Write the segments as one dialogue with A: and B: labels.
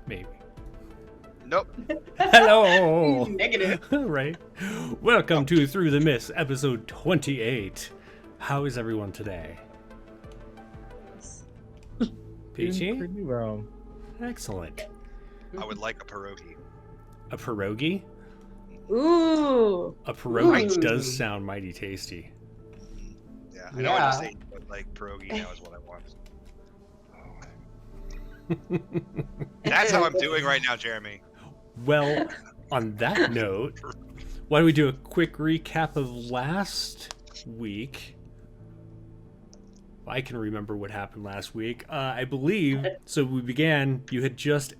A: Maybe.
B: Nope.
A: Hello.
C: Negative.
A: Right. Welcome to Through the Mist, episode 28. How is everyone today? Peachy?
D: Pretty well.
A: Excellent.
B: I would like a pierogi.
A: A pierogi?
C: Ooh.
A: A pierogi
C: Ooh.
A: does sound mighty tasty.
B: Yeah, I know I just
C: Yeah.
B: ate, but like pierogi now is what I want. That's how I'm doing right now, Jeremy.
A: Well, on that note, why don't we do a quick recap of last week? I can remember what happened last week. I believe, so we began, you had just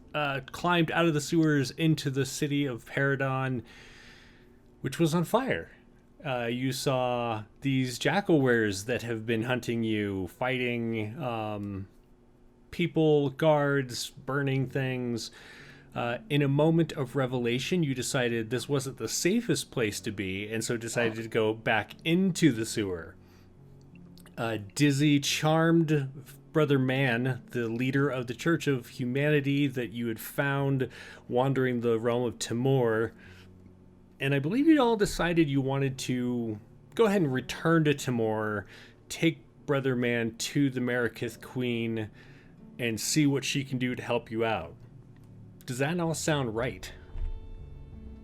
A: climbed out of the sewers into the city of Paridon, which was on fire. You saw these jackal-wares that have been hunting you, fighting people, guards, burning things. In a moment of revelation, you decided this wasn't the safest place to be, and so decided to go back into the sewer. Dizzy, charmed Brother Man, the leader of the Church of Humanity that you had found wandering the realm of Timor, and I believe you all decided you wanted to go ahead and return to Timor, take Brother Man to the Marikith Queen, and see what she can do to help you out. Does that all sound right?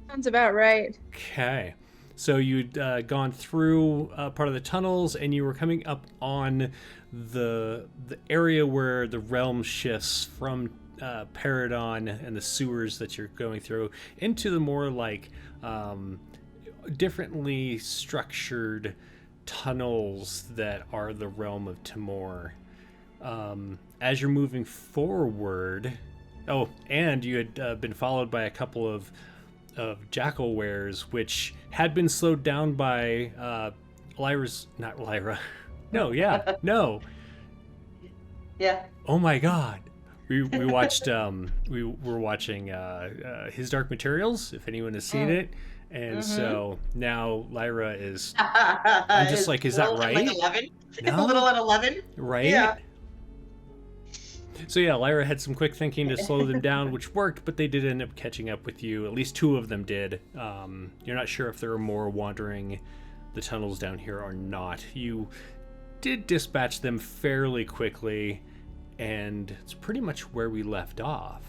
C: Sounds about right.
A: Okay. So you'd gone through part of the tunnels, and you were coming up on the area where the realm shifts from Paridon and the sewers that you're going through into the more like differently structured tunnels that are the realm of Timor. As you're moving forward, and you had been followed by a couple of jackal-wares, which had been slowed down by not Lyra. No.
C: Yeah.
A: Oh my God. We watched we were watching His Dark Materials, if anyone has seen it, and so now Lyra is. I'm just like, is that right?
C: Like 11.
A: No?
C: A little at 11.
A: Right?
C: Yeah.
A: So yeah, Lyra had some quick thinking to slow them down, which worked, but they did end up catching up with you. At least two of them did. You're not sure if there are more wandering the tunnels down here or not. You did dispatch them fairly quickly, and it's pretty much where we left off.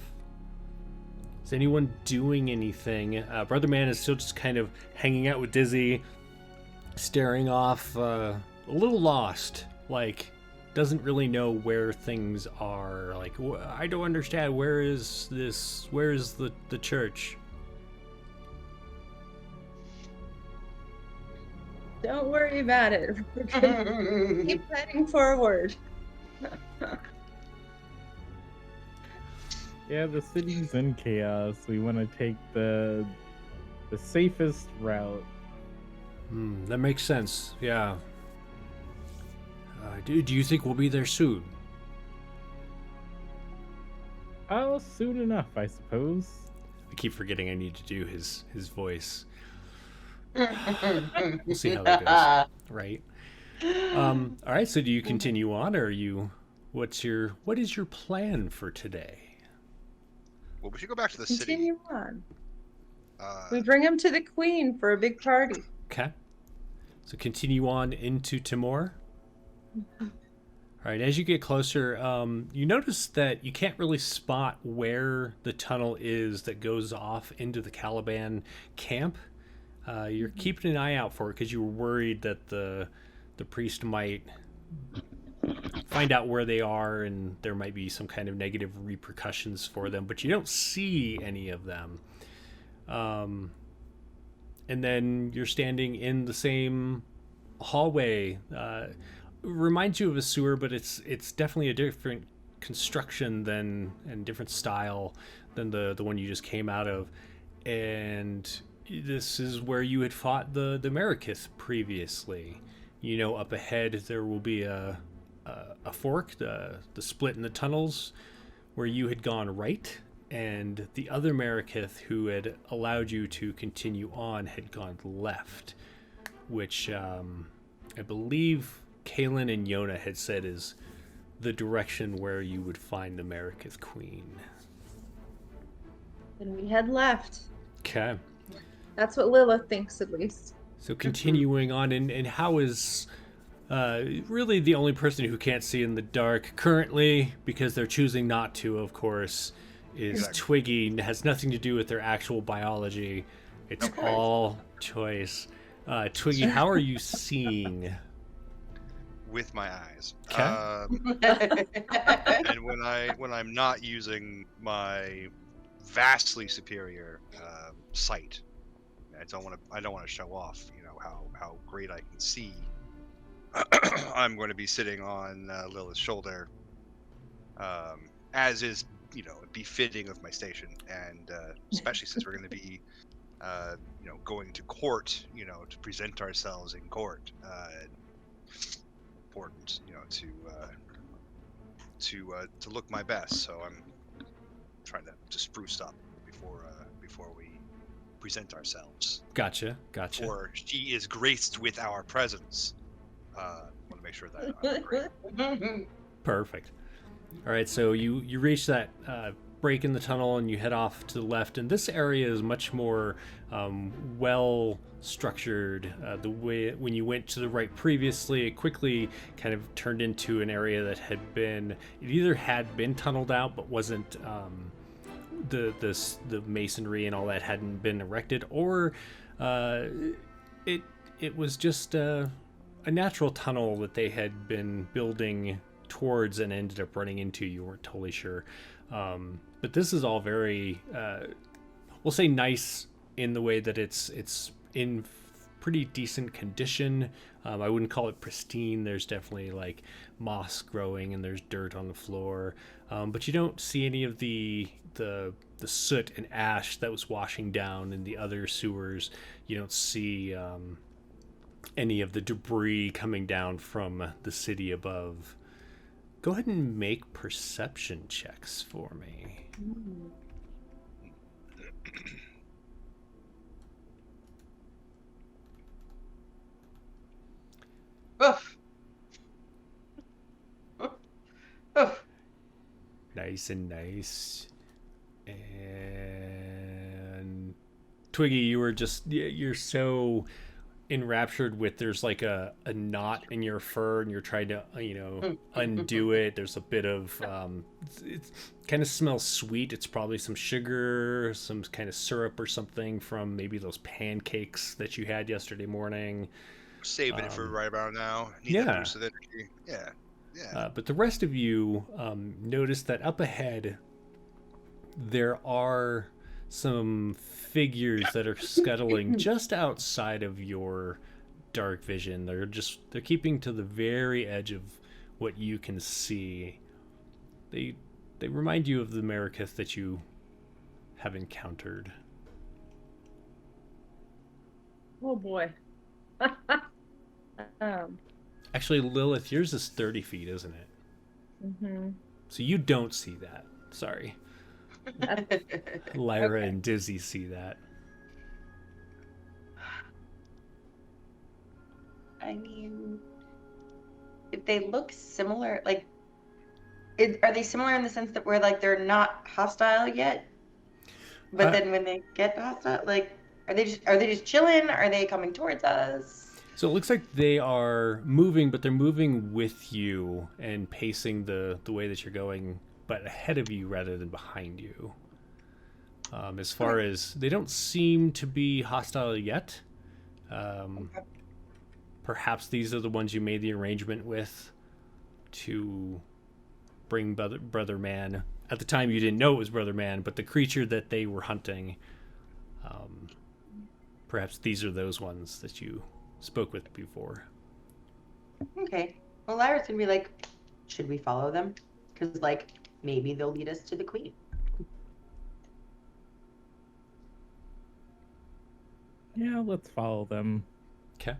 A: Is anyone doing anything? Brother Man is still just kind of hanging out with Dizzy, staring off, a little lost, like doesn't really know where things are. Like, I don't understand. Where is this? Where is the church?
C: Don't worry about it. We're gonna keep heading forward.
D: Yeah, the city's in chaos. We want to take the safest route.
A: That makes sense. Yeah. Do you think we'll be there soon?
D: Oh, soon enough, I suppose.
A: I keep forgetting I need to do his voice. We'll see how that goes. Right. All right. So, do you continue on, or are you? What is your plan for today?
B: Well, we should go back to the city.
C: Continue on. We bring him to the Queen for a big party.
A: Okay. So continue on into Timor. All right. As you get closer, you notice that you can't really spot where the tunnel is that goes off into the Caliban camp. You're keeping an eye out for it because you were worried that the priest might find out where they are and there might be some kind of negative repercussions for them, but you don't see any of them. And then you're standing in the same hallway. Reminds you of a sewer, but it's definitely a different construction and different style than the one you just came out of. And this is where you had fought the Marikith previously. You know, up ahead there will be a fork, the split in the tunnels, where you had gone right, and the other Marikith who had allowed you to continue on had gone left, which I believe Kaylin and Yona had said is the direction where you would find the Marikith Queen.
C: And we head left.
A: Okay.
C: That's what Lilith thinks, at least.
A: So continuing on, and how is really the only person who can't see in the dark currently, because they're choosing not to, of course, is
B: Exactly.
A: Twiggy. It has nothing to do with their actual biology. It's all choice. Twiggy, how are you seeing?
B: With my eyes.
A: Okay.
B: And when I'm not using my vastly superior sight, I don't want to show off, how great I can see. I'm going to be sitting on Lilith's shoulder, as is befitting of my station, and especially since we're going to be going to court, to present ourselves in court. Important, to look my best. So I'm trying to spruce up before we present ourselves.
A: Gotcha.
B: Or she is graced with our presence. Want to make sure that I'm great.
A: Perfect. All right, so you reach that break in the tunnel and you head off to the left, and this area is much more well structured. The way when you went to the right previously, it quickly kind of turned into an area that it either had been tunneled out but wasn't the masonry and all that hadn't been erected, or it was just a natural tunnel that they had been building towards and ended up running into. You weren't totally sure, but this is all very we'll say nice in the way that it's in pretty decent condition. I wouldn't call it pristine. There's definitely like moss growing and there's dirt on the floor, but you don't see any of the soot and ash that was washing down in the other sewers. You don't see any of the debris coming down from the city above. Go ahead and make perception checks for me.
E: Oof. Oof.
A: Nice and nice. And Twiggy, you're so enraptured with, there's like a knot in your fur and you're trying to undo it. There's a bit of it kind of smells sweet. It's probably some sugar, some kind of syrup or something from maybe those pancakes that you had yesterday morning.
B: Saving it for right about now. Need
A: yeah.
B: that boost of energy. Yeah.
A: But the rest of you notice that up ahead there are some figures that are scuttling just outside of your dark vision. They're keeping to the very edge of what you can see. They remind you of the Marikith that you have encountered.
C: Oh boy.
A: Actually, Lilith, yours is 30 feet, isn't it?
C: Mm-hmm.
A: So you don't see that. Sorry. Lyra and Dizzy see that.
E: I mean, if they look similar, like, are they similar in the sense that they're not hostile yet? But then when they get hostile, like, are they just chilling? Are they coming towards us?
A: So it looks like they are moving, but they're moving with you and pacing the way that you're going, but ahead of you rather than behind you. As far as, they don't seem to be hostile yet. Perhaps these are the ones you made the arrangement with to bring Brother Man. At the time you didn't know it was Brother Man, but the creature that they were hunting, perhaps these are those ones that you spoke with before.
E: Okay. Well, Lyra's gonna be like, should we follow them? Because, maybe they'll lead us to the queen.
D: Yeah, let's follow them.
A: Okay.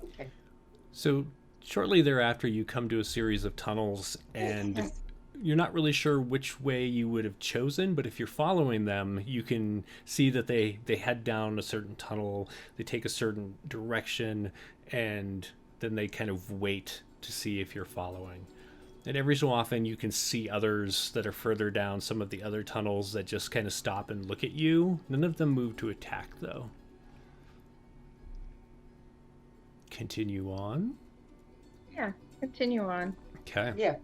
E: Okay.
A: So shortly thereafter, you come to a series of tunnels, and you're not really sure which way you would have chosen, but if you're following them, you can see that they head down a certain tunnel, they take a certain direction, and then they kind of wait to see if you're following. And every so often you can see others that are further down some of the other tunnels that just kind of stop and look at you. None of them move to attack, though. Continue on.
C: Yeah, continue on.
A: Okay.
E: Yeah.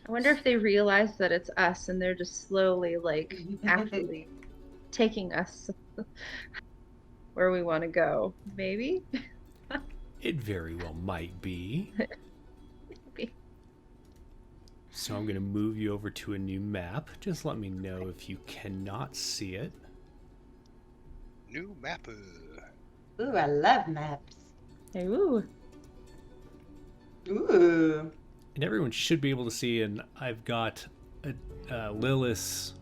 C: I wonder if they realize that it's us and they're just slowly, like, actually taking us where we want to go. Maybe?
A: It very well might be.
C: Maybe.
A: So I'm going to move you over to a new map. Just let me know if you cannot see it.
B: New map.
E: Ooh, I love maps.
C: Ooh.
E: Ooh.
A: And everyone should be able to see, and I've got a Lilith's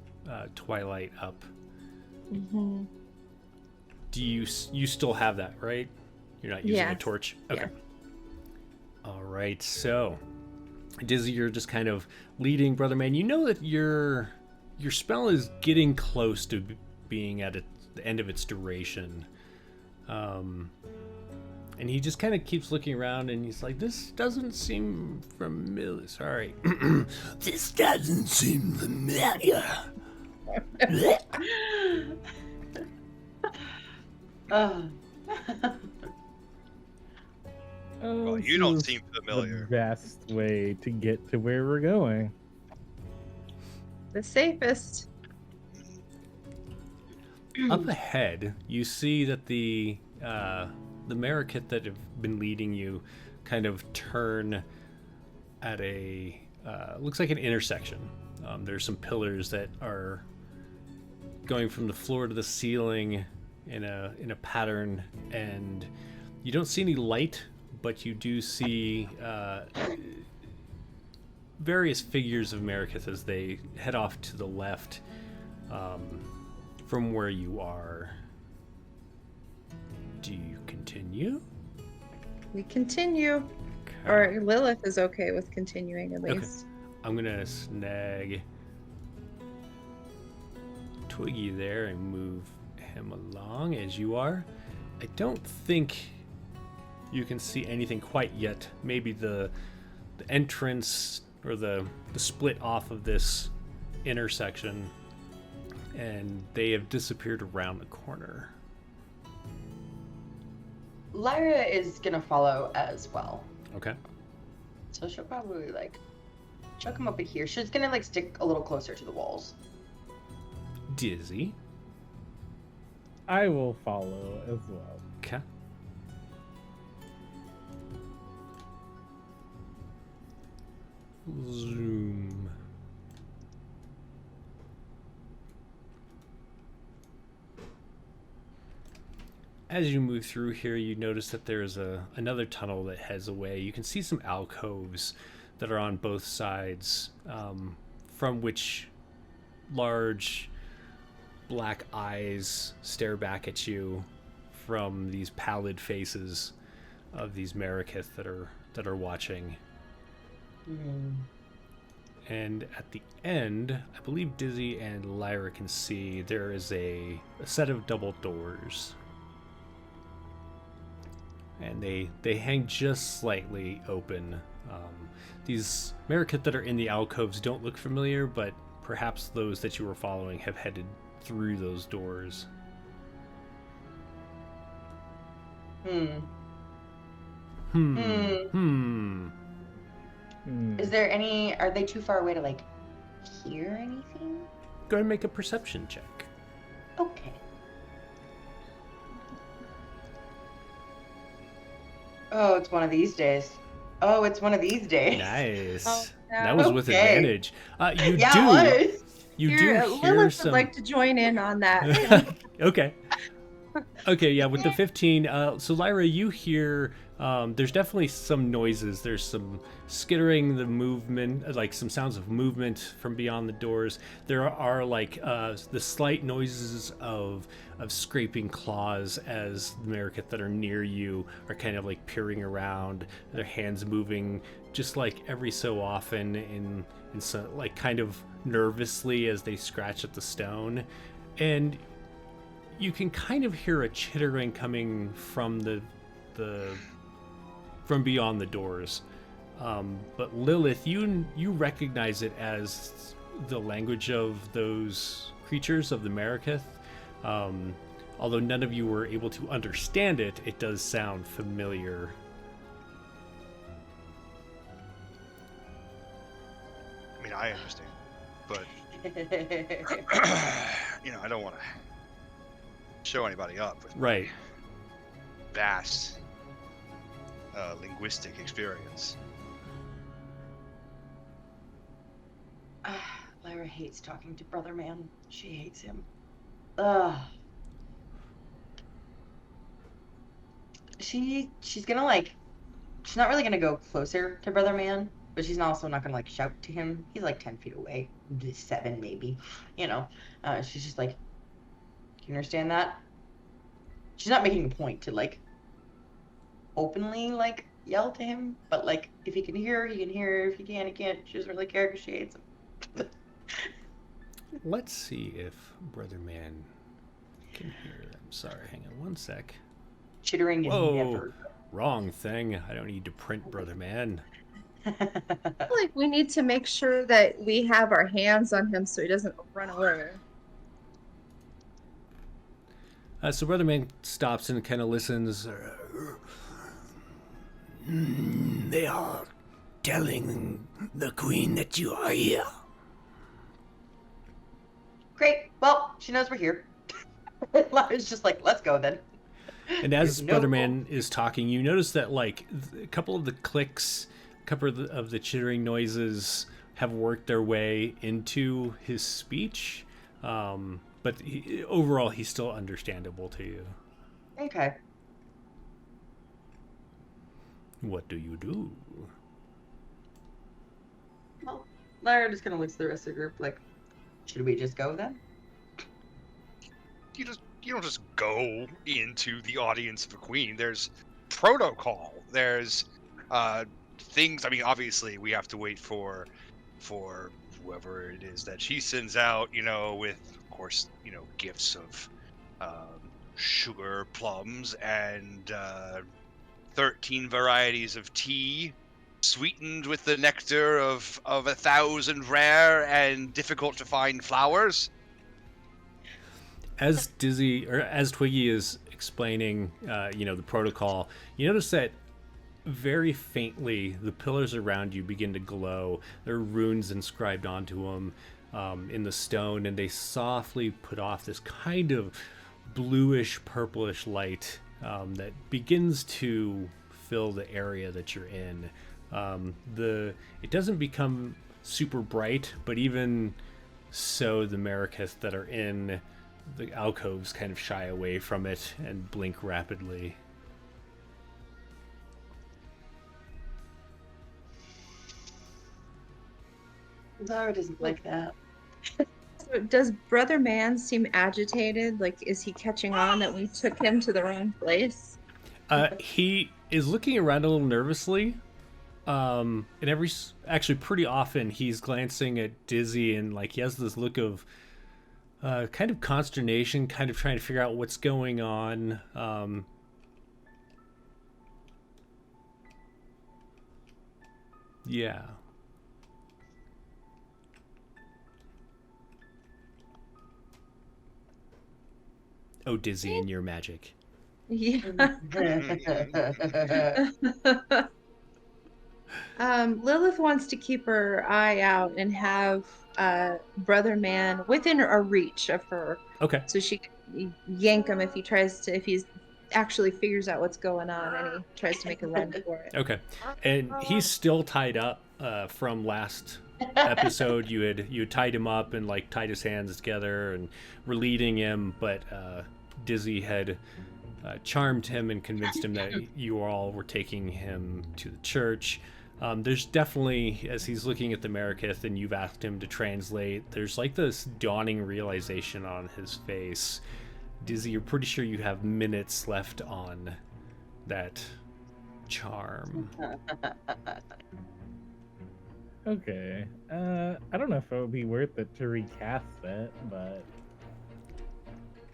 A: Twilight up.
C: Mm-hmm.
A: Do you still have that, right? You're not using a
C: Yes.
A: torch? Okay.
C: Yeah.
A: All right, so Dizzy, you're just kind of leading Brother Man. You know that your spell is getting close to being at the end of its duration. And he just kind of keeps looking around and he's like, this doesn't seem familiar. Sorry. This doesn't seem familiar.
E: Oh.
B: Well, you don't
D: this
B: seem
D: is
B: familiar.
D: The best way to get to where we're going.
C: The safest.
A: Up ahead, you see that the Marikith that have been leading you kind of turn at a looks like an intersection. There's some pillars that are going from the floor to the ceiling in a pattern, and you don't see any light, but you do see various figures of Marikith as they head off to the left from where you are. Do you continue?
C: We continue.
A: Okay.
C: Or Lilith is okay with continuing at
A: Okay.
C: least.
A: I'm gonna snag Twiggy there and move him along as you are. I don't think you can see anything quite yet. Maybe the entrance or the split off of this intersection, and they have disappeared around the corner.
E: Lyra is gonna follow as well.
A: Okay.
E: So she'll probably she'll come over here. She's gonna stick a little closer to the walls.
A: Dizzy.
D: I will follow as well.
A: Okay. Zoom. As you move through here, you notice that there's another tunnel that heads away. You can see some alcoves that are on both sides, from which large black eyes stare back at you from these pallid faces of these Marikith that are watching. And at the end, I believe Dizzy and Lyra can see there is a set of double doors. And they hang just slightly open. These Marikith that are in the alcoves don't look familiar, but perhaps those that you were following have headed through those doors.
E: Is there any? Are they too far away to hear anything?
A: Go ahead and make a perception check.
E: Okay. Oh, it's one of these days. Oh, it's one of these days.
A: Nice.
C: Oh, yeah.
A: That was with
E: Okay.
A: advantage. You
E: Yeah,
A: do.
E: it was.
A: You
C: Here,
A: do hear
C: Lilith
A: some.
C: would like to join in on that.
A: Okay. Okay, yeah, with the 15. So, Lyra, you hear there's definitely some noises. There's some skittering, the movement, like some sounds of movement from beyond the doors. There are the slight noises of scraping claws as the Marikith that are near you are kind of peering around, their hands moving just every so often in so, kind of nervously as they scratch at the stone. And you can kind of hear a chittering coming from from beyond the doors. But Lilith, you recognize it as the language of those creatures of the Marikith. Although none of you were able to understand it, it does sound familiar.
B: I mean, I understand, but I don't want to show anybody up with my
A: Right.
B: vast linguistic experience.
E: Lyra hates talking to Brother Man. She hates him. Ugh. She's gonna she's not really gonna go closer to Brother Man, but she's also not gonna shout to him. He's 10 feet away, 7 maybe. She's just like, do you understand that? She's not making a point to openly yell to him, but if he can hear, he can hear. If he can't, he can't. She doesn't really care because she hates him.
A: Let's see if Brother Man can hear them. Sorry, hang on one sec.
E: Chittering is never.
A: Wrong thing. I don't need to print Brother Man.
C: I feel like we need to make sure that we have our hands on him so he doesn't run away.
A: So Brother Man stops and kind of listens. They are telling the Queen that you are here.
E: Great. Well, she knows we're here. Lyra's just let's go then.
A: And as
E: There's
A: Brother
E: no-
A: Man is talking, you notice that a couple of the clicks, a couple of the chittering noises have worked their way into his speech. But overall, he's still understandable to you.
E: Okay.
A: What do you do?
E: Well, Lyra just kind of looks at the rest of the group should we just go then?
B: You don't just go into the audience of a queen. There's protocol. There's things. I mean, obviously, we have to wait for whoever it is that she sends out. With of course, gifts of sugar plums and 13 varieties of tea, sweetened with the nectar of 1,000 rare and difficult to find flowers.
A: As Twiggy is explaining, the protocol, you notice that very faintly the pillars around you begin to glow. There are runes inscribed onto them in the stone, and they softly put off this kind of bluish, purplish light that begins to fill the area that you're in. It doesn't become super bright, but even so, the Marikith that are in the alcoves kind of shy away from it and blink rapidly.
E: Lyra doesn't like that.
C: So does Brother Man seem agitated? Is he catching on that we took him to the wrong place?
A: He is looking around a little nervously. And actually pretty often he's glancing at Dizzy and he has this look of kind of consternation, kind of trying to figure out what's going on. Yeah. Oh, Dizzy and your magic.
C: Yeah. Lilith wants to keep her eye out and have Brother Man within a reach of her,
A: Okay.
C: so she can yank him if he actually figures out what's going on and he tries to make a run for it.
A: Okay. And he's still tied up from last episode. You had tied him up and tied his hands together and were leading him, but Dizzy had charmed him and convinced him that you all were taking him to the church. There's definitely, as he's looking at the Marikith and you've asked him to translate, there's this dawning realization on his face. Dizzy, you're pretty sure you have minutes left on that charm.
D: Okay. I don't know if it would be worth it to recast it, but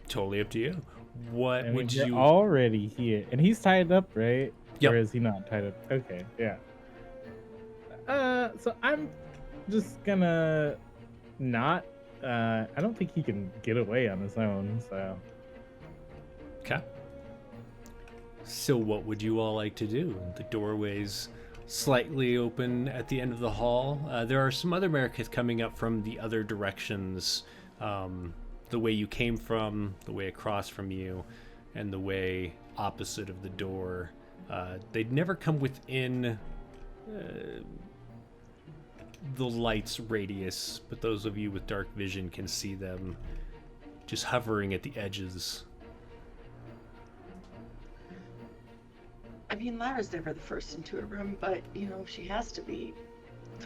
A: Totally up to you. What would
D: we're
A: you...
D: already here, and he's tied up, right?
A: Yep.
D: Or is he not tied up? Okay, yeah. So I'm just gonna not. I don't think he can get away on his own. So
A: Okay. So what would you all like to do? The doorway's slightly open at the end of the hall. There are some other Marikith coming up from the other directions. The way you came from, the way across from you, and the way opposite of the door. They'd never come within the light's radius, but those of you with dark vision can see them just hovering at the edges.
E: I mean, Lyra's never the first into a room, but, you know, she has to be.
C: I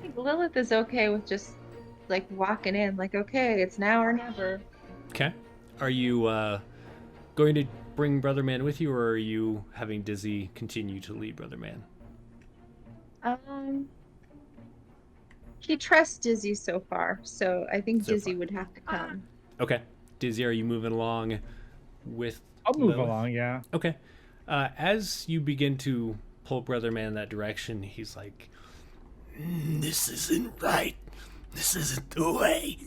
C: think Lilith is okay with just like walking in, like, okay, it's now or never.
A: Okay. Are you going to bring Brother Man with you, or are you having Dizzy continue to lead Brother Man?
C: He trusts Dizzy so far, so I think
A: So
C: Dizzy
A: far.
C: would have to come.
A: Okay. Dizzy, are you moving along with
D: I'll move
A: Lilith?
D: along. Yeah.
A: Okay. As you begin to pull Brother Man that direction, he's like, "This isn't right. This isn't the way.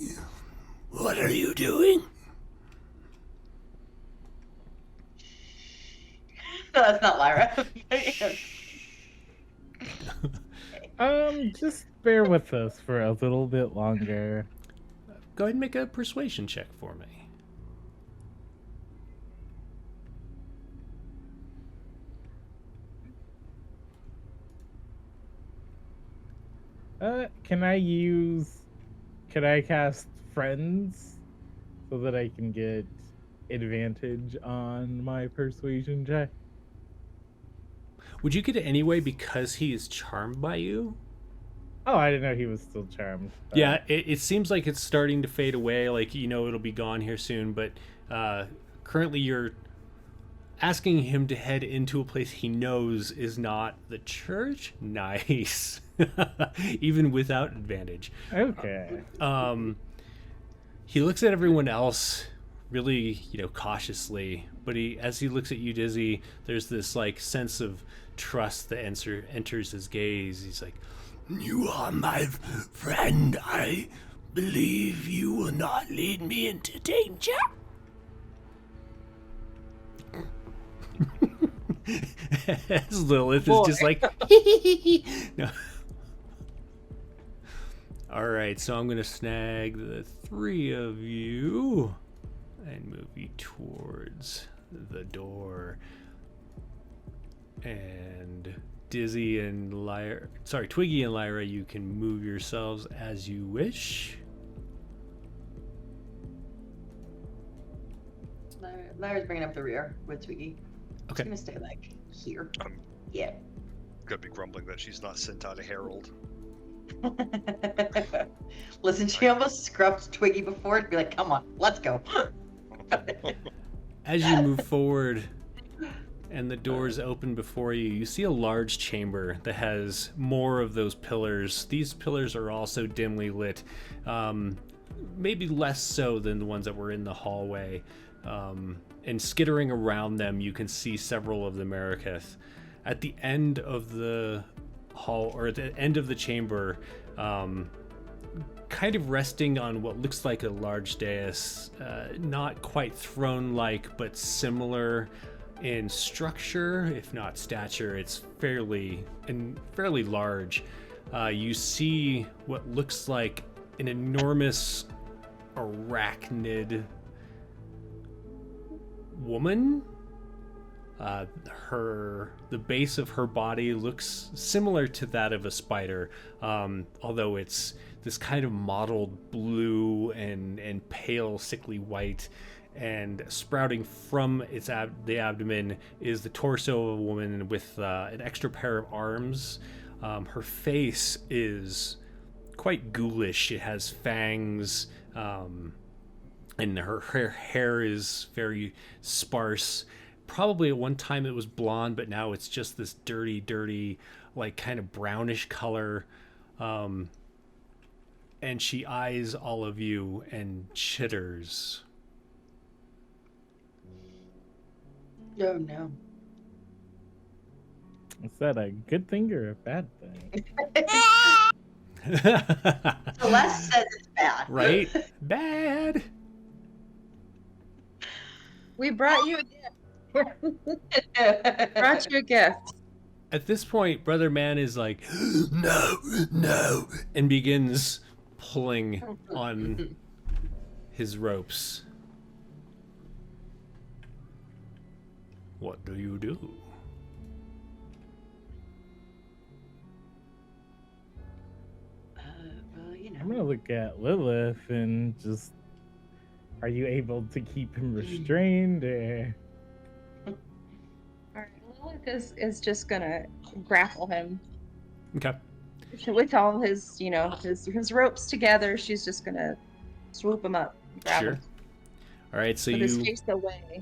A: What are you doing?"
E: No, that's not Lyra.
D: Just bear with us for a little bit longer.
A: Go ahead and make a persuasion check for me.
D: Can I cast friends so that I can get advantage on my persuasion check?
A: Would you get it anyway because he is charmed by you?
D: Oh, I didn't know he was still charmed.
A: Yeah, it seems like it's starting to fade away. Like, you know, it'll be gone here soon. But currently you're asking him to head into a place he knows is not the church. Nice. Even without advantage.
D: Okay.
A: He looks at everyone else really, cautiously. But as he looks at you, Dizzy, there's this, like, sense of trust that enters his gaze. He's like, "You are my friend. I believe you will not lead me into danger." As Lilith is just like, no. Alright, so I'm going to snag the three of you and move you towards the door. And Twiggy and Lyra, you can move yourselves as you wish.
E: Lyra's bringing up the rear with Twiggy.
A: Okay.
E: She's gonna stay like here.
B: I'm
E: Yeah.
B: gonna be grumbling that she's not sent out a herald.
E: Listen, she almost scrubbed Twiggy before to be like, "Come on, let's go."
A: As you move forward and the doors open before you, you see a large chamber that has more of those pillars. These pillars are also dimly lit, maybe less so than the ones that were in the hallway. And skittering around them, you can see several of the Marikith. At the end of the hall, or at the end of the chamber, kind of resting on what looks like a large dais, not quite throne-like, but similar in structure, if not stature. It's fairly large. You see what looks like an enormous arachnid woman. The base of her body looks similar to that of a spider, although it's this kind of mottled blue and pale sickly white, and sprouting from the abdomen is the torso of a woman with an extra pair of arms. Her face is quite ghoulish. It has fangs, and her hair is very sparse. Probably at one time it was blonde, but now it's just this dirty, like kind of brownish color. And she eyes all of you and chitters.
E: Oh no.
D: Is that a good thing or a bad thing?
E: Celeste says it's bad.
A: Right? Bad.
C: We brought you a gift. Brought you a gift.
A: At this point, Brother Man is like, no, no, and begins pulling on his ropes. What do you do?
E: Well, you
D: I'm
E: know.
D: gonna look at Lilith and just. Are you able to keep him restrained? Or...
C: All right, Lilith is just gonna grapple him
A: Okay.
C: with all his, his ropes together. She's just gonna swoop him up, grab
A: Sure.
C: him
A: All right, so
C: with his face away.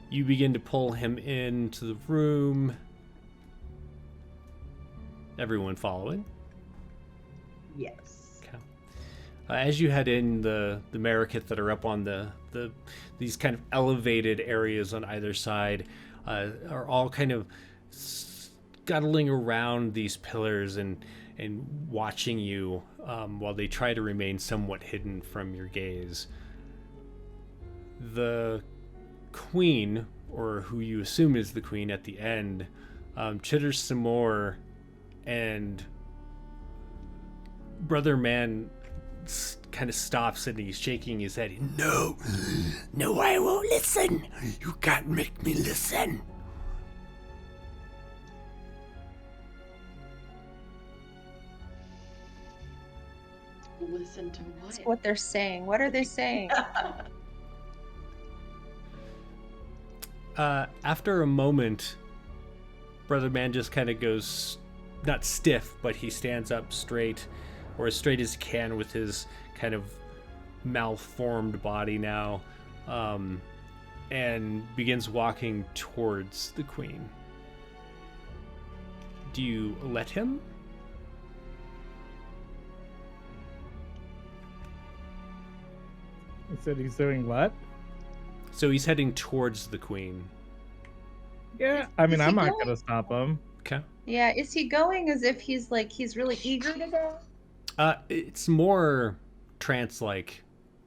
A: you begin to pull him into the room. Everyone following?
E: Yes.
A: Okay. As you head in, the Marikith that are up on these kind of elevated areas on either side are all kind of scuttling around these pillars and watching you while they try to remain somewhat hidden from your gaze. The queen, or who you assume is the queen at the end, chitters some more, and Brother Man kind of stops and he's shaking his head. No, no, I won't listen. You can't make me listen.
E: Listen to
C: That's
E: what?
C: what they're saying. What are they saying?
A: After a moment, Brother Man just kind of goes, not stiff, but he stands up straight, or as straight as he can with his kind of malformed body now, and begins walking towards the queen. Do you let him?
D: He said he's doing what?
A: So he's heading towards the queen.
D: Yeah, I mean,
C: Is he
D: I'm not
C: going?
D: gonna stop him.
A: Okay.
C: Yeah, is he going as if he's really eager to go?
A: It's more trance-like,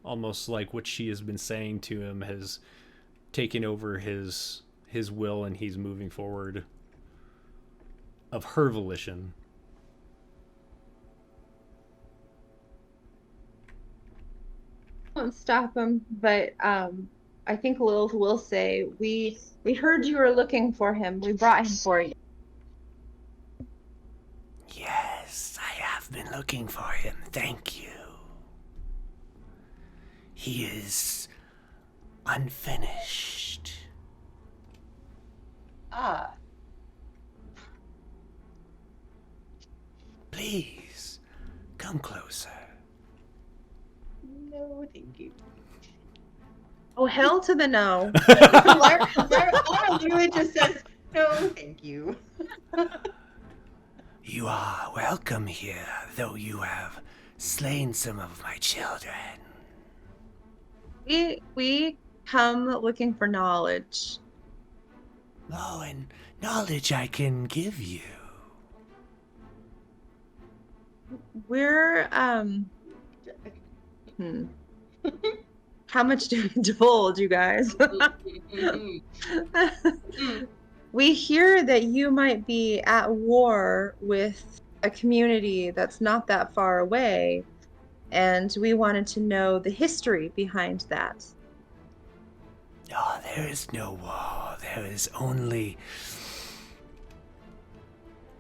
A: almost like what she has been saying to him has taken over his will, and he's moving forward of her volition.
C: Won't stop him, but I think Lilith will say, we heard you were looking for him. We brought him for you.
A: Yes, I have been looking for him. Thank you. He is unfinished.
E: Ah,
A: Please, come closer.
E: no, thank you.
C: Oh, hell to the no.
E: Laura literally just says, no, thank you.
A: You are welcome here, though you have slain some of my children.
C: We come looking for knowledge.
A: Oh, and knowledge I can give you.
C: We're How much do we divulge, you guys? We hear that you might be at war with a community that's not that far away, and we wanted to know the history behind that.
A: Oh, there is no war. There is only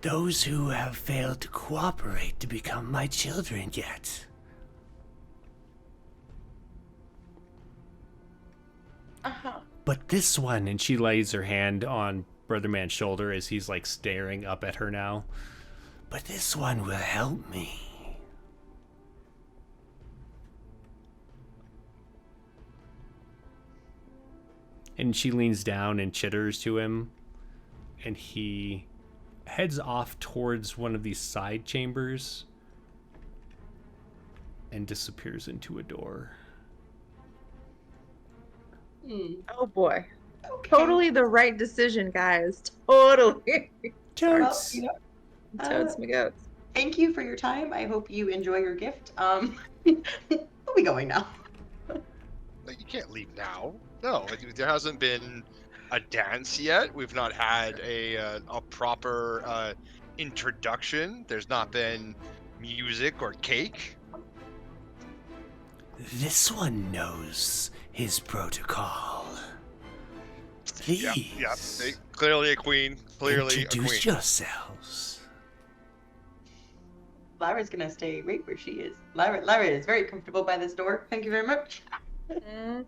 A: those who have failed to cooperate to become my children yet.
E: Uh-huh.
A: But this one, and she lays her hand on Brother Man's shoulder as he's like staring up at her now. But this one will help me. And she leans down and chitters to him, and he heads off towards one of these side chambers and disappears into a door.
C: Oh boy.
E: Okay.
C: Totally the right decision, guys. Totally.
E: Well,
A: Totes.
E: you know,
C: Toads my goats.
E: thank you for your time. I hope you enjoy your gift. We'll be going now.
B: Like, you can't leave now. No, there hasn't been a dance yet. We've not had a proper introduction. There's not been music or cake.
A: This one knows his protocol. Please.
B: Yeah. Clearly a queen. Clearly a
A: Introduce
B: queen.
A: yourselves.
E: Lyra's gonna stay right where she is. Lyra is very comfortable by this door. Thank you very much.
C: Mm.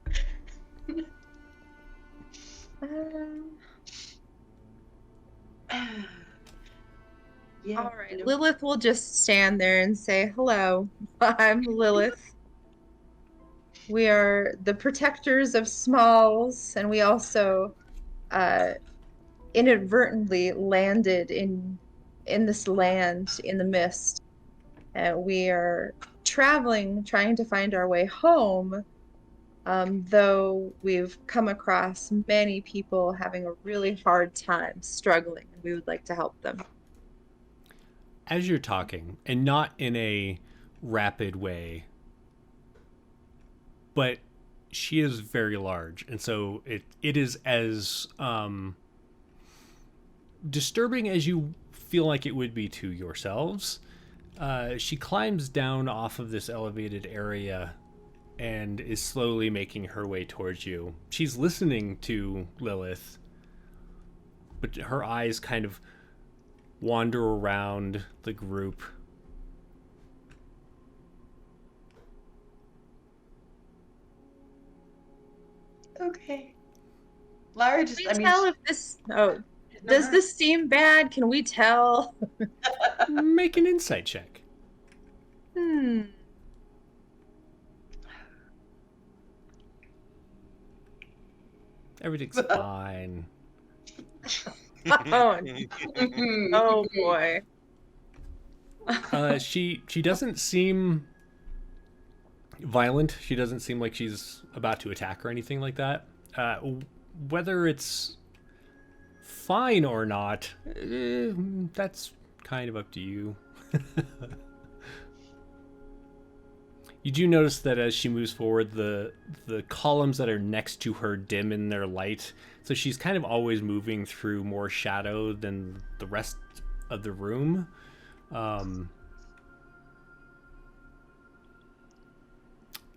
E: Yeah.
C: All right.
E: you know,
C: Lilith will just stand there and say, "Hello, I'm Lilith. We are the protectors of Smalls, and we also inadvertently landed in this land in the mist. We are traveling, trying to find our way home, though we've come across many people having a really hard time, struggling, and we would like to help them."
A: As you're talking, and not in a rapid way, but she is very large, and so it is as disturbing as you feel like it would be to yourselves. She climbs down off of this elevated area and is slowly making her way towards you. She's listening to Lilith, but her eyes kind of wander around the group.
E: Okay. Lyra just,
C: Can we tell if this? Oh, does this seem bad? Can we tell?
A: Make an insight check. Everything's fine.
C: Oh, oh boy.
A: She doesn't seem violent. She doesn't seem like she's about to attack or anything like that. Whether it's fine or not, that's kind of up to you. You do notice that as she moves forward, the columns that are next to her dim in their light. So she's kind of always moving through more shadow than the rest of the room.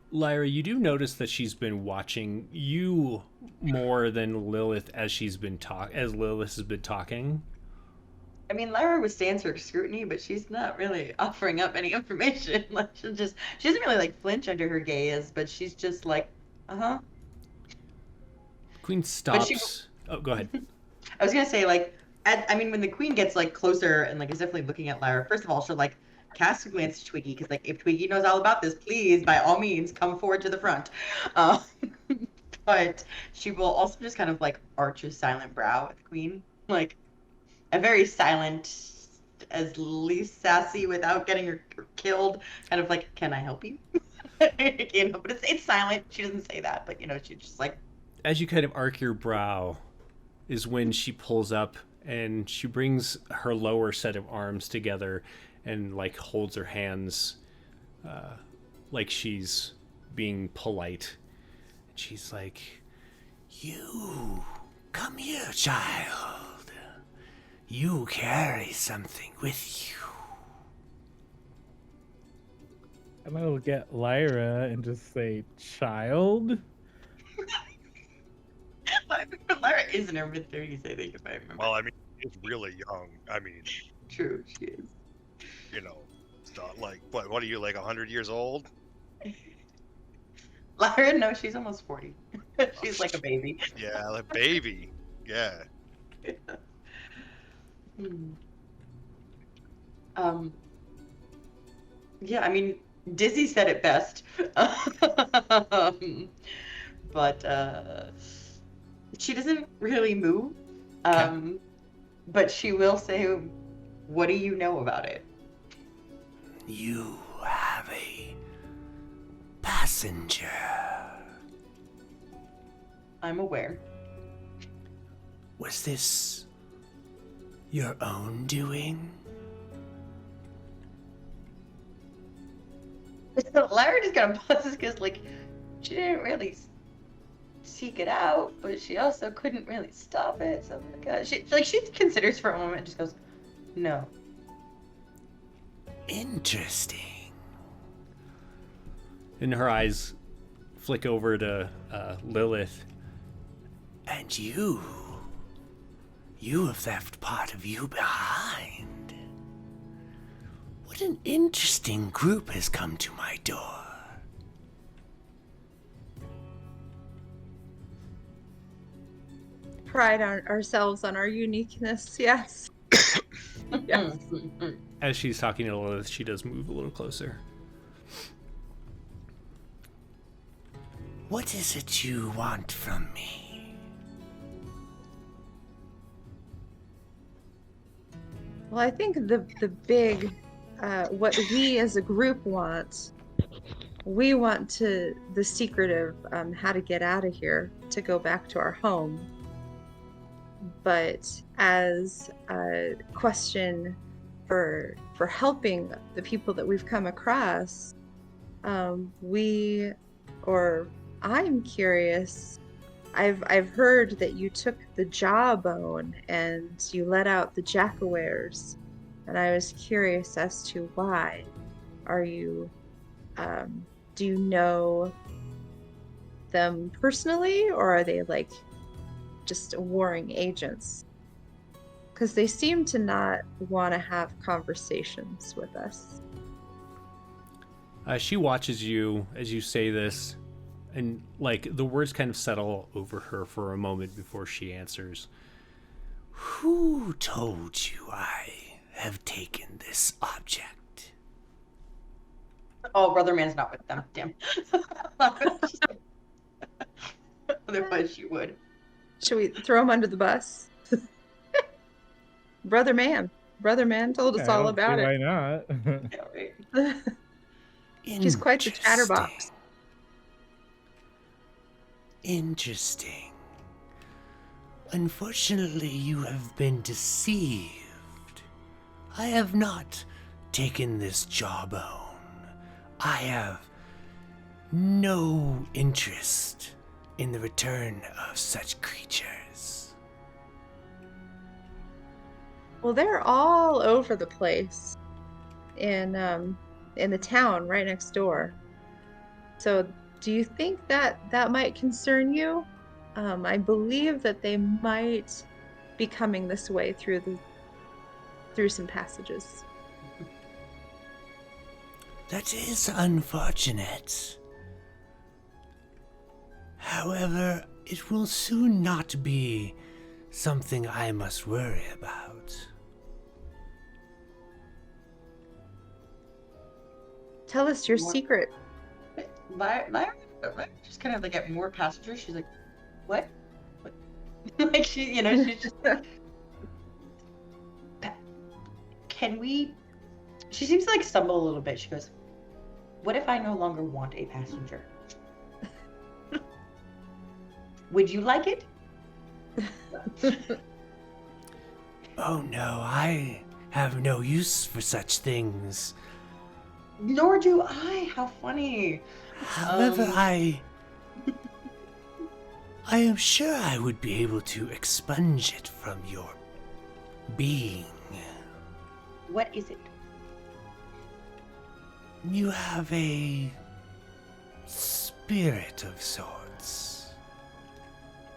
A: Lyra, you do notice that she's been watching you more than Lilith as Lilith has been talking.
E: I mean, Lyra withstands her scrutiny, but she's not really offering up any information. Like she doesn't really like flinch under her gaze, but she's just like,
A: Queen stops. Oh, go ahead.
E: I was gonna say like, I mean, when the queen gets like closer and like is definitely looking at Lyra, first of all, she'll like cast a glance to Twiggy because like if Twiggy knows all about this, please by all means come forward to the front. But she will also just kind of like arch a silent brow at the queen, like a very silent, as least sassy without getting her killed, kind of like, can I help you? You know, but it's silent. She doesn't say that, but you know, she's just like.
A: As you kind of arc your brow, is when she pulls up and she brings her lower set of arms together and like holds her hands, like she's being polite. And she's like, "You come here, child. You carry something with you."
D: I'm gonna look at Lyra and just say, "Child."
E: Lyra is in her mid-30s, I think, if I remember.
B: Well, I mean, she's really young. I mean,
E: True, she is.
B: you know, it's not like what are you, like 100 years old?
E: Lyra, no, she's almost 40. She's like a baby.
B: Yeah, like baby. Yeah.
E: Yeah, I mean, Dizzy said it best. But she doesn't really move. But she will say, "What do you know about it?"
A: You have a passenger.
E: I'm aware.
A: Was this your own doing?
E: Larry just kind of pauses because, like, she didn't really seek it out, but she also couldn't really stop it. So, she considers for a moment and just goes, "No."
A: Interesting. And her eyes flick over to Lilith. And you have left part of you behind. What an interesting group has come to my door.
C: Pride on ourselves on our uniqueness, yes. Yes.
A: As she's talking to Lilith, she does move a little closer. What is it you want from me?
C: Well, I think the big, what we as a group want, we want the secret of how to get out of here, to go back to our home. But as a question for helping the people that we've come across, I'm curious. I've heard that you took the jawbone and you let out the jackawares, and I was curious as to why. Are you, do you know them personally, or are they like just warring agents? Because they seem to not want to have conversations with us.
A: She watches you as you say this, and like the words kind of settle over her for a moment before she answers. Who told you I have taken this object?
E: Oh, Brother Man's not with them. Damn. Otherwise, she would.
C: Should we throw him under the bus? Brother Man told us all about it.
D: Why not?
E: Yeah, right.
C: He's quite the chatterbox.
A: Interesting. Unfortunately, you have been deceived. I have not taken this jawbone. I have no interest in the return of such creatures.
C: Well, they're all over the place in the town right next door. So do you think that might concern you? I believe that they might be coming this way through some passages.
A: That is unfortunate. However, it will soon not be something I must worry about.
C: Tell us your secret.
E: Lyra just kind of like at more passengers. She's like, "What?" Like she's just like, "Can we?" She seems to like stumble a little bit. She goes, "What if I no longer want a passenger? Would you like it?"
A: Oh no, I have no use for such things.
E: Nor do I. How funny.
A: However, I am sure I would be able to expunge it from your being.
E: What is it?
A: You have a spirit of sorts.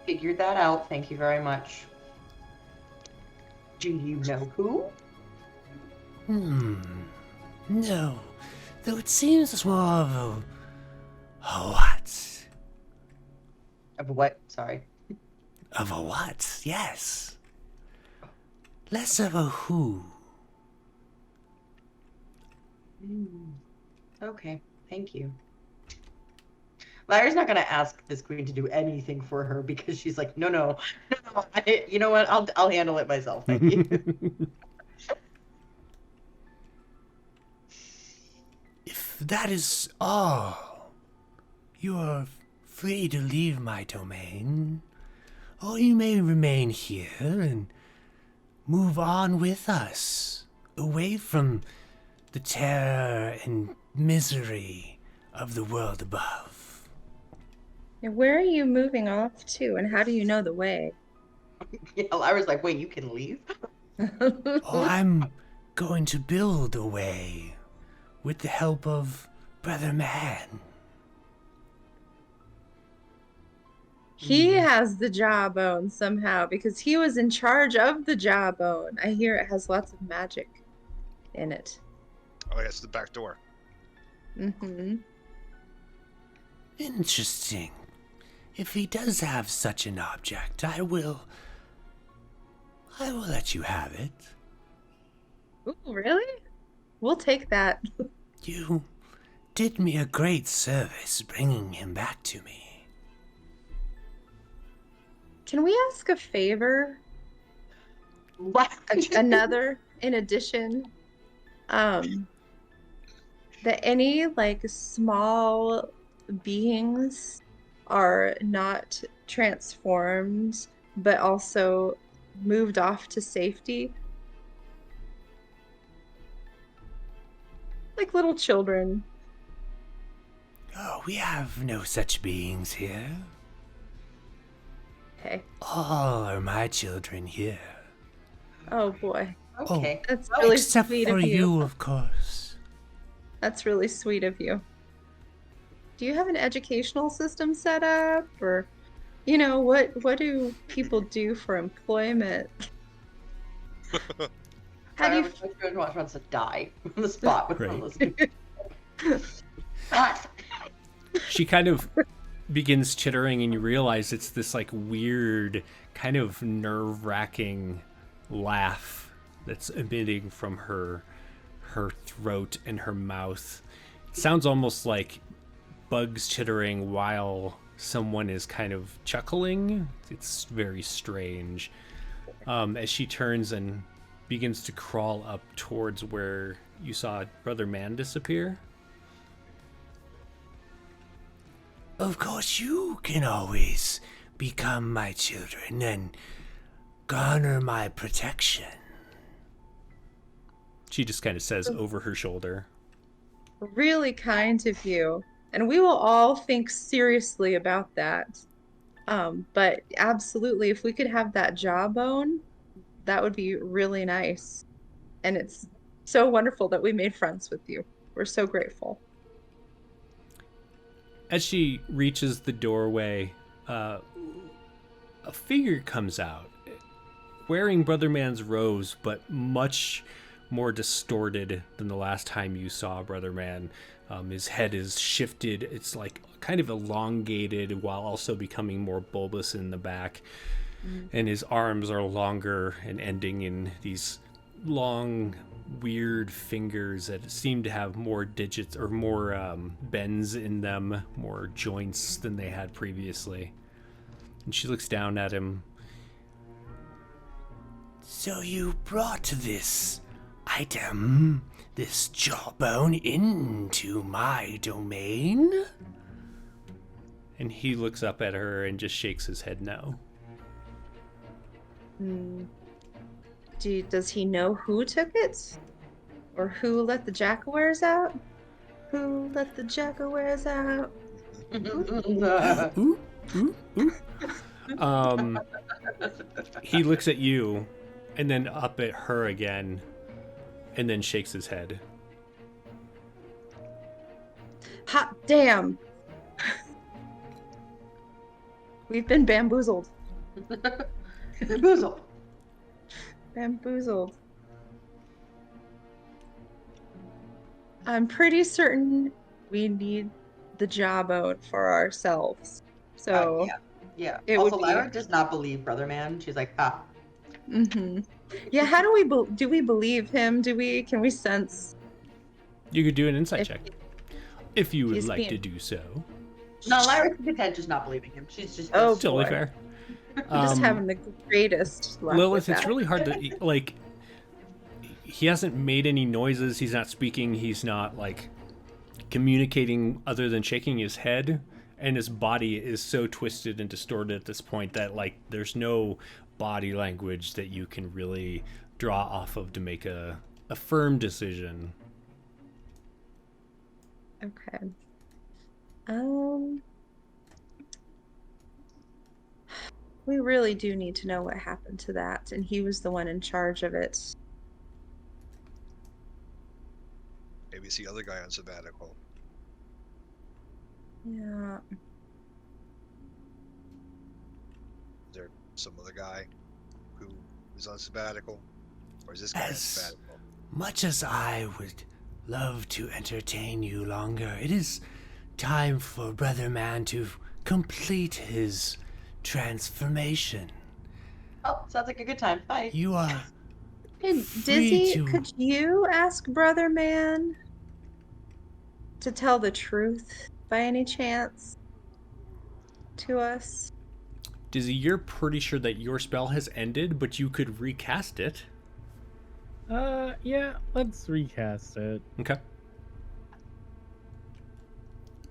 E: Figured that out. Thank you very much. Do you know who?
A: No. Though it seems more of a what?
E: Of what? Sorry.
A: Of a what? Yes. Less of a who.
E: Okay. Thank you. Lyra's not gonna ask this queen to do anything for her because she's like, no. You know what? I'll handle it myself. Thank you.
A: If that is all, you are free to leave my domain, or you may remain here and move on with us, away from the terror and misery of the world above.
C: And where are you moving off to, and how do you know the way?
E: Yeah, Lyra's like, wait, you can leave?
A: Oh, I'm going to build a way with the help of Brother Man.
C: He has the jawbone somehow because he was in charge of the jawbone. I hear it has lots of magic in it.
B: Oh, yeah, it's the back door.
C: Mm-hmm.
A: Interesting. If he does have such an object, I will let you have it.
C: Ooh, really? We'll take that.
A: You did me a great service bringing him back to me.
C: Can we ask a favor?
E: What?
C: Another, in addition, that any like small beings are not transformed, but also moved off to safety, like little children.
A: Oh, we have no such beings here.
C: Okay.
A: All are my children here.
C: Oh boy,
E: Okay.
C: that's really
A: Except
C: sweet
A: for
C: of you.
A: you, of course.
C: That's really sweet of you. Do you have an educational system set up, or, you know, what do people do for employment? How do you?
E: Lyra wants to die on the spot with
A: Right.
E: one of those. Ah,
A: She kind of begins chittering, and you realize it's this like weird, kind of nerve-wracking laugh that's emitting from her throat and her mouth. It sounds almost like bugs chittering while someone is kind of chuckling. It's very strange. As she turns and begins to crawl up towards where you saw Brother Man disappear. Of course, you can always become my children and garner my protection. She just kind of says over her shoulder.
C: Really kind of you, and we will all think seriously about that. But absolutely, if we could have that jawbone, that would be really nice. And it's so wonderful that we made friends with you. We're so grateful.
A: As she reaches the doorway, a figure comes out, wearing Brother Man's robes, but much more distorted than the last time you saw Brother Man. His head is shifted. It's like kind of elongated while also becoming more bulbous in the back. And his arms are longer and ending in these long, weird fingers that seem to have more digits or more bends in them, more joints than they had previously. And she looks down at him. So you brought this item, this jawbone, into my domain? And he looks up at her and just shakes his head no.
C: Does he know who took it? Or who let the jackawares out? Who let the jackawares out?
A: Ooh, ooh, ooh. He looks at you and then up at her again and then shakes his head.
C: Hot damn! We've been bamboozled.
E: Bamboozle.
C: Bamboozled. I'm pretty certain we need the jawbone for ourselves. So,
E: Yeah.
C: It
E: Also,
C: would be-
E: Lyra does not believe Brother Man. She's like, ah.
C: yeah. How do we do? We believe him? Do we? Can we sense?
A: You could do an insight
C: If-
A: check if you would
C: he's
A: like
C: being-
A: to do so.
E: No, Lyra's content just not believing him. She's just.
C: Oh,
A: Totally
C: boy.
A: fair.
C: I'm just having the greatest luck
A: Lilith,
C: with
A: it's
C: that.
A: really hard to, like, he hasn't made any noises, he's not speaking, he's not, like, communicating other than shaking his head, and his body is so twisted and distorted at this point that, like, there's no body language that you can really draw off of to make a firm decision.
C: Okay. We really do need to know what happened to that, and he was the one in charge of it.
B: Maybe it's the other guy on sabbatical.
C: Yeah.
B: Is there some other guy who is on sabbatical? Or is this guy on sabbatical?
A: Much as I would love to entertain you longer, it is time for Brother Man to complete his transformation.
E: Oh, sounds like a good time. Bye.
A: You are
C: Hey,
A: free
C: Dizzy,
A: to...
C: could you ask Brother Man to tell the truth by any chance to us?
A: Dizzy, you're pretty sure that your spell has ended, but you could recast it.
D: Yeah, let's recast it.
A: Okay.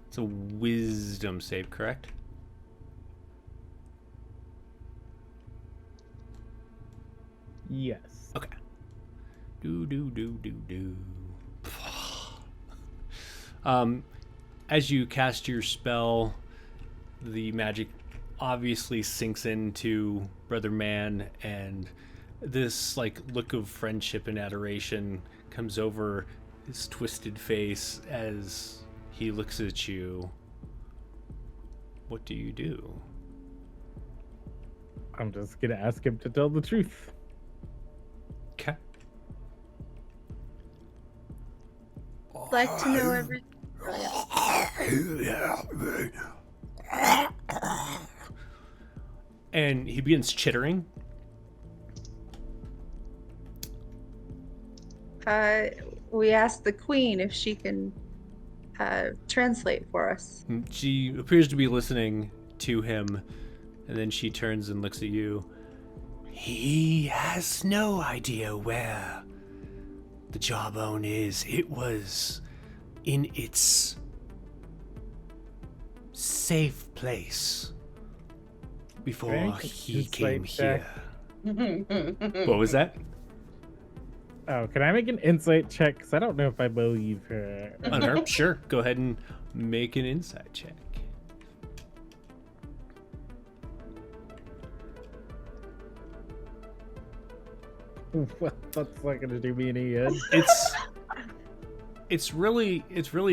A: It's a wisdom save, correct?
D: Yes.
A: Okay. Do. As you cast your spell, the magic obviously sinks into Brother Man, and this like look of friendship and adoration comes over his twisted face as he looks at you. What do you do?
D: I'm just gonna ask him to tell the truth.
A: Okay.
C: I'd like to know everything.
A: And he begins chittering.
C: We asked the queen if she can translate for us.
A: She appears to be listening to him, and then she turns and looks at you. He has no idea where the jawbone is. It was in its safe place before
D: Right.
A: he
D: It's
A: came
D: like
A: here. What was that?
D: Oh, can I make an insight check? Because I don't know if I believe her.
A: Unharp? Sure. Go ahead and make an insight check.
D: Well, that's not gonna do me any good.
A: It's really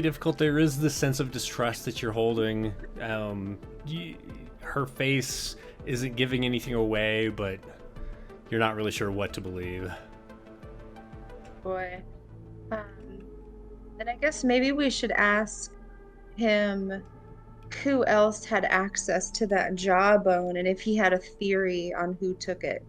A: difficult. There is this sense of distrust that you're holding. Her face isn't giving anything away, but you're not really sure what to believe.
C: Boy. Then I guess maybe we should ask him who else had access to that jawbone and if he had a theory on who took it.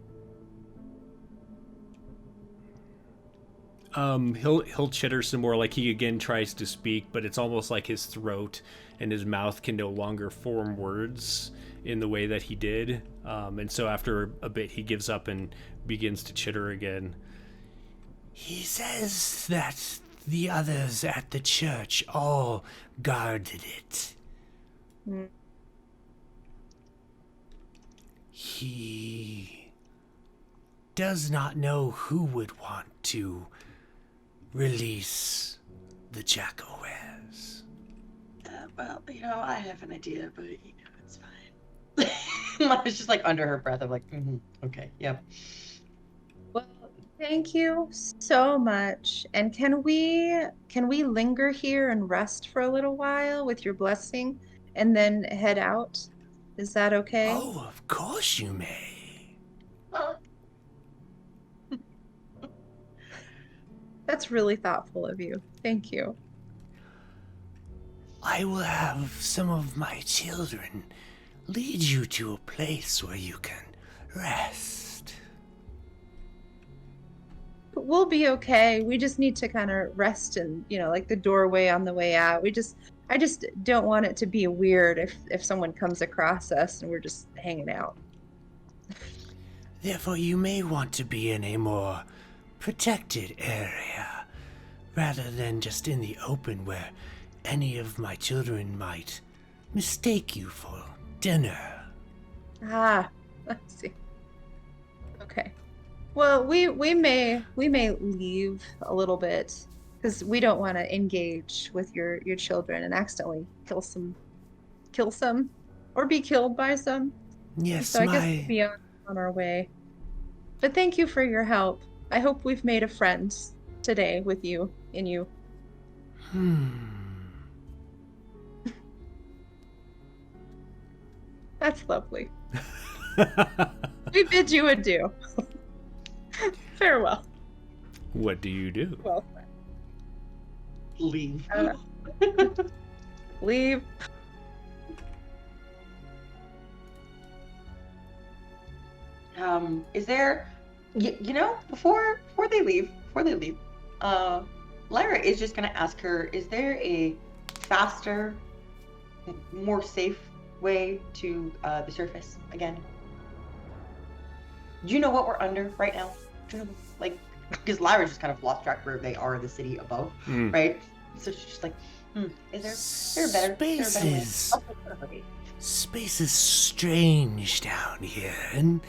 A: He'll chitter some more, like he again tries to speak, but it's almost like his throat and his mouth can no longer form words in the way that he did. And so after a bit, he gives up and begins to chitter again. He says that the others at the church all guarded it.
C: Mm.
A: He does not know who would want to release the Jackowares.
E: Well, I have an idea, but it's fine. It's just like under her breath of like, okay, yep.
C: Well, thank you so much. And can we linger here and rest for a little while with your blessing and then head out? Is that okay?
A: Oh, of course you may.
C: That's really thoughtful of you. Thank you.
A: I will have some of my children lead you to a place where you can rest.
C: We'll be okay. We just need to kind of rest in, like the doorway on the way out. I just don't want it to be weird if someone comes across us and we're just hanging out.
A: Therefore, you may want to be in a more protected area, rather than just in the open where any of my children might mistake you for dinner.
C: Ah, let's see. Okay. Well, we may leave a little bit because we don't want to engage with your children and accidentally kill some, or be killed by some.
A: Yes,
C: So I guess we'll be on our way. But thank you for your help. I hope we've made a friend today with you and you. That's lovely. We bid you adieu. Farewell.
A: What do you do?
C: Well,
E: Leave.
C: leave.
E: Is there, you know, before they leave, Lyra is just gonna ask her, is there a faster, more safe way to the surface again? Do you know what we're under right now? Do you know, like, because Lyra just kind of lost track where they are in the city above, right? So she's just like, is there a better way?
F: Space is strange down here, and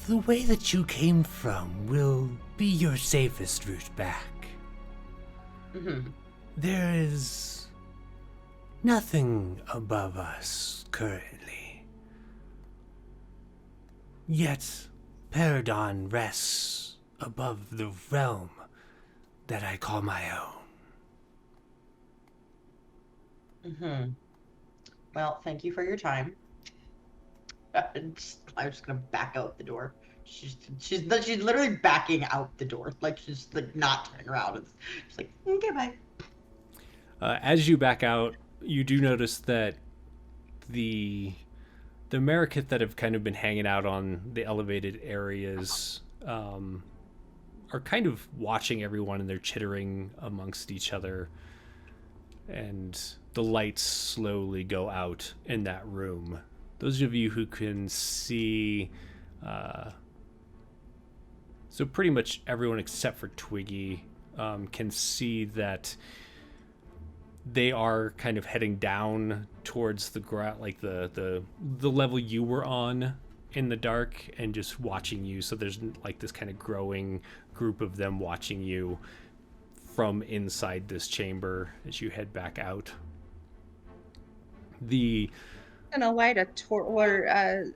F: the way that you came from will be your safest route back. There is nothing above us currently. Yet Paridon rests above the realm that I call my own.
E: Well, thank you for your time. I'm just gonna back out the door. She's literally backing out the door, like she's like not turning around. It's just like, okay, bye.
A: As you back out, you do notice that the Marikith that have kind of been hanging out on the elevated areas are kind of watching everyone, and they're chittering amongst each other. And the lights slowly go out in that room. Those of you who can see, so pretty much everyone except for Twiggy can see that they are kind of heading down towards the ground, like the level you were on in the dark, and just watching you. So there's like this kind of growing group of them watching you from inside this chamber as you head back out.
C: Gonna light a torch, or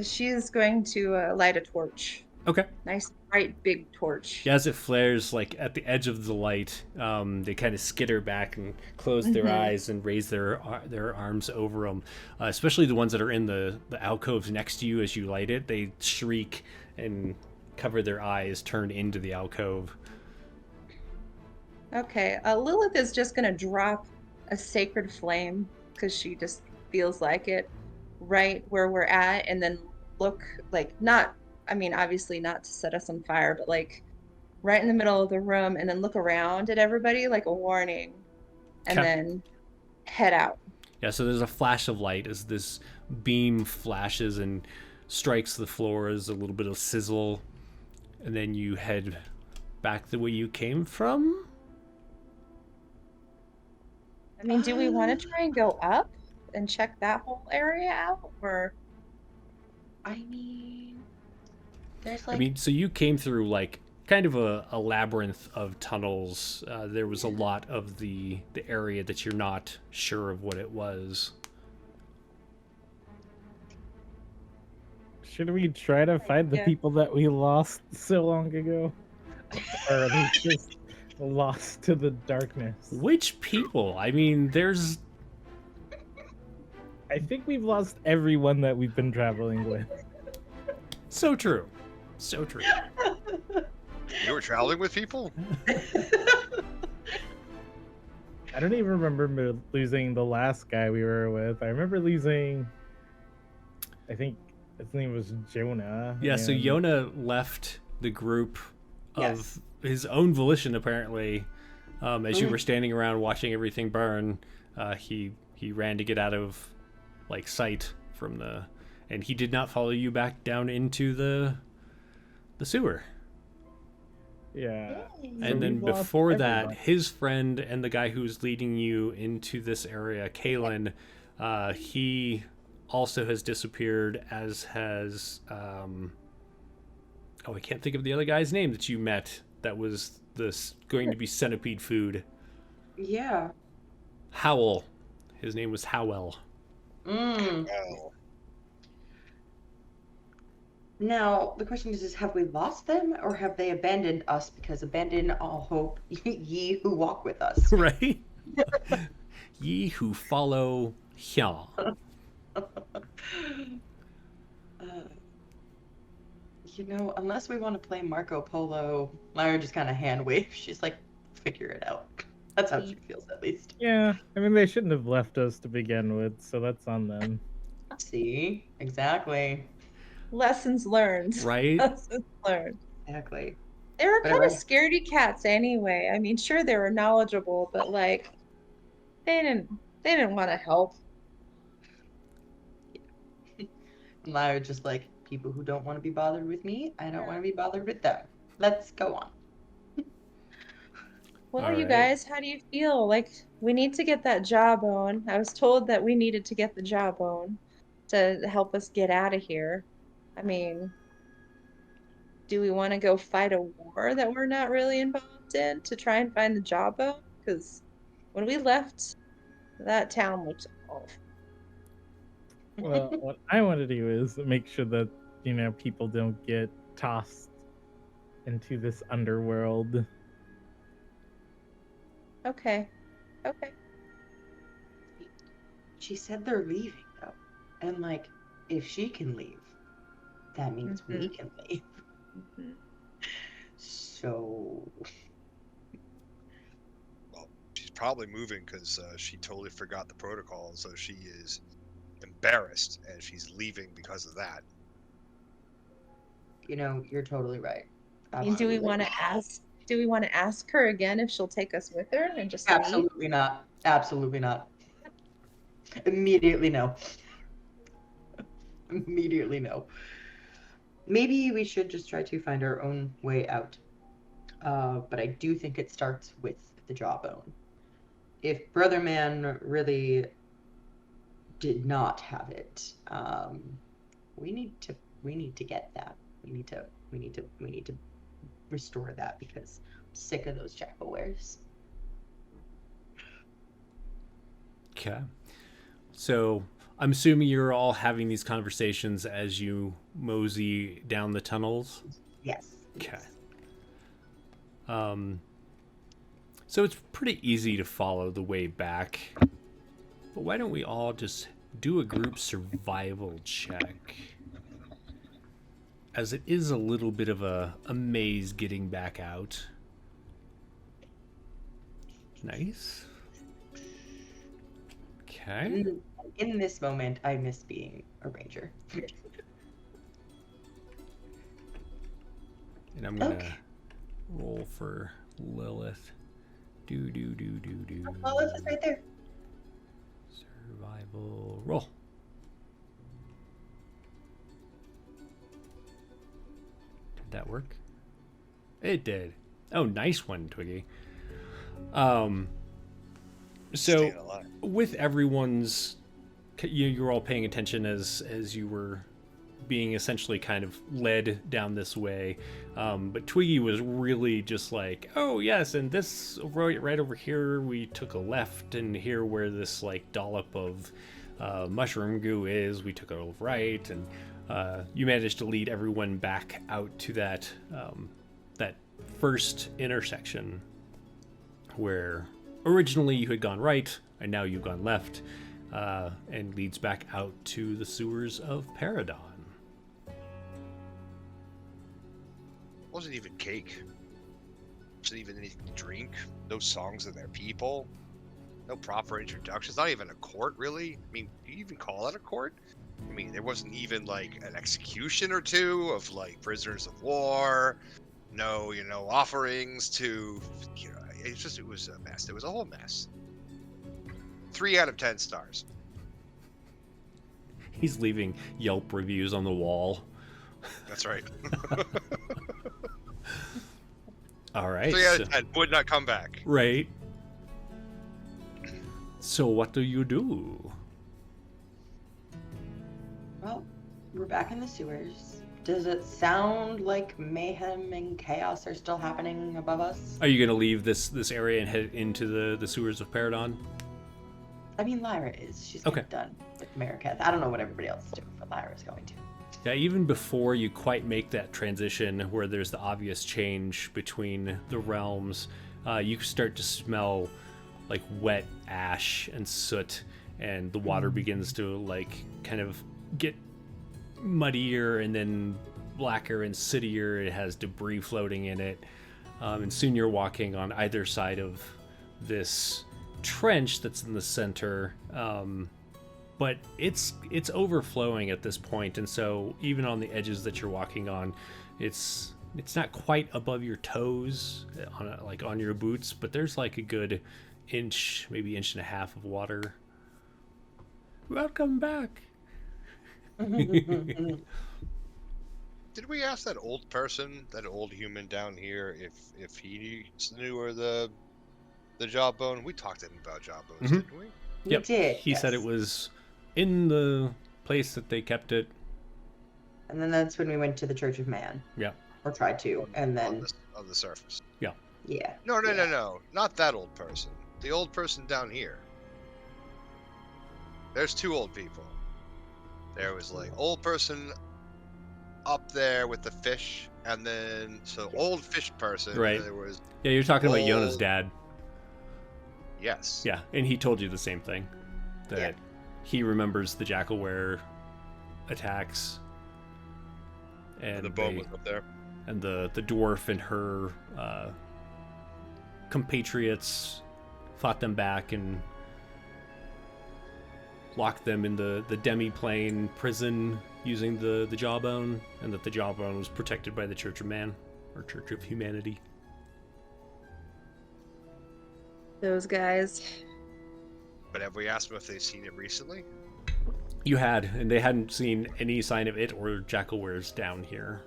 C: she's going to light a torch.
A: Okay.
C: Nice bright big torch.
A: Yeah, as it flares, like at the edge of the light, they kind of skitter back and close their eyes and raise their arms over them. Especially the ones that are in the alcoves next to you. As you light it, they shriek and cover their eyes, turn into the alcove.
C: Okay, Lilith is just gonna drop a sacred flame because she just feels like it right where we're at, and then look, like, not, I mean, obviously not to set us on fire, but like right in the middle of the room, and then look around at everybody like a warning, and then head out.
A: Yeah, so there's a flash of light as this beam flashes and strikes the floor as a little bit of sizzle, and then you head back the way you came from.
C: I mean, do we want to try and go up and check that whole area out, or?
E: I mean, there's like.
A: I mean, so you came through like kind of a labyrinth of tunnels. There was a lot of the area that you're not sure of what it was.
D: Should we try to find the people that we lost so long ago? Or are they just lost to the darkness?
A: Which people? I mean, there's...
D: I think we've lost everyone that we've been traveling with.
A: So true. So true.
B: You were traveling with people?
D: I don't even remember losing the last guy we were with. I remember losing... I think his name was Jonah.
A: Yeah, so Yona left the group of his own volition, apparently. As you were standing around watching everything burn, he ran to get out of like sight from the, and he did not follow you back down into the sewer.
D: Yeah.
A: And then before that, his friend and the guy who's leading you into this area, Kalen, he also has disappeared, as has Oh, I can't think of the other guy's name that you met. That was going to be centipede food.
E: Yeah.
A: Howl. His name was Howell.
B: Oh,
E: Now, the question is have we lost them or have they abandoned us? Because abandon all hope, ye who walk with us.
A: Right? Ye who follow Hya.
E: Unless we want to play Marco Polo, Lyra just kind of hand waves. She's like, figure it out. That's how she feels, at least.
D: Yeah, I mean, they shouldn't have left us to begin with, so that's on them.
E: See? Exactly.
C: Lessons learned.
A: Right?
C: Lessons learned.
E: Exactly.
C: They were
E: But
C: kind of
E: right.
C: scaredy cats anyway. I mean, sure they were knowledgeable, but like they didn't want to help.
E: And Lyra just like, people who don't want to be bothered with me, I don't want to be bothered with them. Let's go on.
C: Well,
A: All
C: you
A: right.
C: guys, how do you feel? Like, we need to get that jawbone. I was told that we needed to get the jawbone to help us get out of here. I mean, do we want to go fight a war that we're not really involved in to try and find the jawbone? Because when we left, that town looked awful.
D: Well, what I want to do is make sure that, people don't get tossed into this underworld.
C: Okay. Okay.
E: She said they're leaving, though. And, like, if she can leave, that means we can leave.
C: Mhm.
E: So,
B: well, she's probably moving because she totally forgot the protocol, so she is embarrassed and she's leaving because of that.
E: you're totally right.
C: I mean, do we
E: Absolutely.
C: want to ask? Do we want to ask her again if she'll take us with her and just leave?
E: Absolutely not. Absolutely not. Immediately no. Immediately no. Maybe we should just try to find our own way out. But I do think it starts with the jawbone. If Brother Man really did not have it, we need to get that. We need to restore that because I'm sick of those jack-o'-wares.
A: Okay. So I'm assuming you're all having these conversations as you mosey down the tunnels.
E: Yes.
A: Okay. So it's pretty easy to follow the way back. But why don't we all just do a group survival check? As it is a little bit of a maze getting back out. Nice. Okay.
E: In this moment, I miss being a ranger.
A: And I'm gonna
E: Okay.
A: roll for Lilith. Do.
E: Lilith is right there.
A: Survival roll. Did that work? It did. Oh, nice one, Twiggy. So
B: Staying alive.
A: with everyone's, you were all paying attention as you were being essentially kind of led down this way, but Twiggy was really just like, oh yes, and this right over here we took a left, and here where this like dollop of mushroom goo is, we took a right, and you managed to lead everyone back out to that that first intersection where originally you had gone right and now you've gone left, and leads back out to the sewers of Paridon.
B: Wasn't even cake. Wasn't even anything to drink. No songs of their people. No proper introductions. Not even a court, really. I mean, do you even call that a court? I mean, there wasn't even like an execution or two of like prisoners of war. No, offerings to, it was a mess. It was a whole mess. 3 out of 10 stars.
A: He's leaving Yelp reviews on the wall.
B: That's right.
A: All right.
B: 3 out of 10 would not come back.
A: Right. So what do you do?
E: Well, we're back in the sewers. Does it sound like mayhem and chaos are still happening above us?
A: Are you going to leave this area and head into the sewers of Paridon?
E: I mean, Lyra is. She's
A: Okay.
E: kind of done with Marikith. I don't know what everybody else is doing, but Lyra's going to.
A: Yeah, even before you quite make that transition where there's the obvious change between the realms, you start to smell like wet ash and soot, and the water begins to like kind of get muddier and then blacker and sootier. It has debris floating in it, and soon you're walking on either side of this trench that's in the center, but it's overflowing at this point, and so even on the edges that you're walking on, it's not quite above your toes on your boots, but there's like a good inch, maybe inch and a half of water. Welcome back.
B: Did we ask that old person, that old human down here, if he knew where the jawbone? We talked to him about jawbones, didn't we?
A: Yep.
E: We did.
A: He said it was in the place that they kept it.
E: And then that's when we went to the Church of Man.
A: Yeah.
E: Or tried to, and then
B: on the surface.
A: Yeah.
E: yeah.
B: No, not that old person. The old person down here. There's two old people. There was like old person up there with the fish, and then old fish person.
A: Right.
B: And there was
A: Yeah, you're talking about
B: old-
A: Yona's dad.
B: Yes.
A: Yeah, and he told you the same thing. That
E: Yeah.
A: he remembers the Jackalware attacks. And
B: The bone was up there.
A: and the dwarf and her compatriots fought them back and locked them in the demi-plane prison using the jawbone, and that the jawbone was protected by the Church of Man, or Church of Humanity.
C: Those guys.
B: But have we asked them if they've seen it recently?
A: You had, and they hadn't seen any sign of it or Jackalwares down here.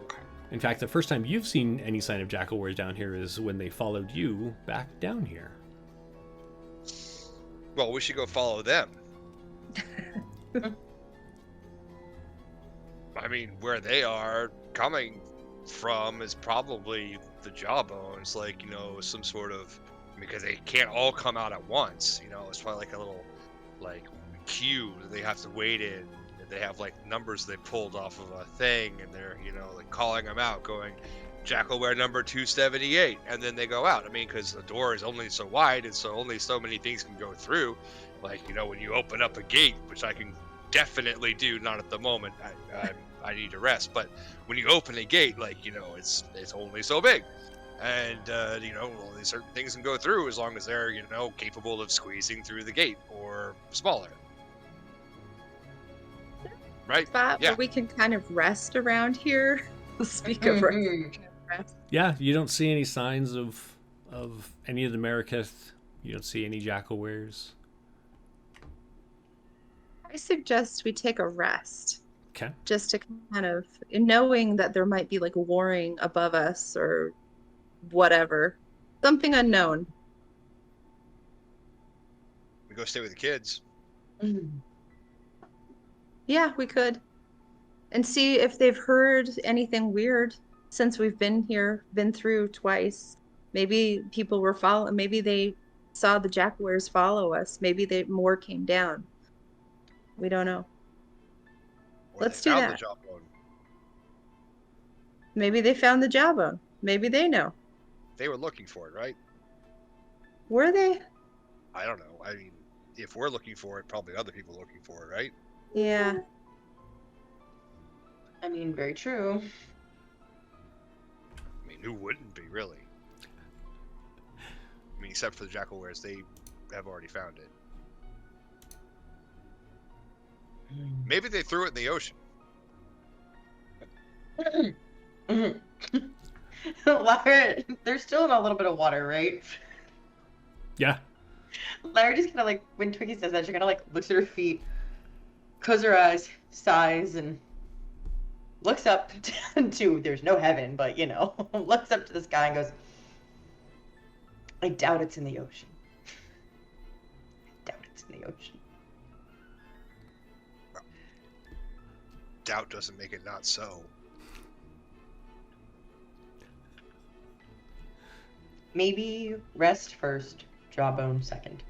B: Okay.
A: In fact, the first time you've seen any sign of Jackalwares down here is when they followed you back down here.
B: Well, we should go follow them. I mean, where they are coming from is probably the jawbones, like, some sort of, because they can't all come out at once, it's probably like a little, like, queue that they have to wait in. They have, like, numbers they pulled off of a thing, and they're, like, calling them out, going, Jackalware number 278, and then they go out. I mean, because the door is only so wide, and so only so many things can go through. Like, when you open up a gate, which I can definitely do, not at the moment, I need to rest, but when you open a gate, like, it's only so big, and only certain things can go through as long as they're capable of squeezing through the gate or smaller, right?
C: Spot
B: Yeah.
C: where we can kind of rest around here. Speak of rest.
A: Yeah, you don't see any signs of any of the Marikith. You don't see any Jackalwares.
C: I suggest we take a rest.
A: Okay.
C: Just to kind of, knowing that there might be like warring above us or whatever. Something unknown.
B: We go stay with the kids.
C: Yeah, we could. And see if they've heard anything weird since we've been here, been through twice. Maybe people were following, maybe they saw the Jackalwares follow us. Maybe more came down. We don't know.
B: Or
C: Let's
B: they
C: do
B: found
C: that.
B: the jawbone.
C: Maybe they found the jawbone. Maybe they know.
B: They were looking for it, right?
C: Were they?
B: I don't know. I mean, if we're looking for it, probably other people are looking for it, right?
C: Yeah.
E: I mean, very true.
B: I mean, who wouldn't be, really? I mean, except for the Jackalwares, they have already found it. Maybe they threw it in the ocean.
E: Lyra, they're still in a little bit of water, right?
A: Yeah.
E: Lyra just kind of like, when Twiggy says that, she kind of like looks at her feet, closes her eyes, sighs, and looks up to, there's no heaven, but looks up to the sky and goes, I doubt it's in the ocean. I doubt it's in the ocean.
B: doubt doesn't make it not so.
E: Maybe rest first, jawbone second.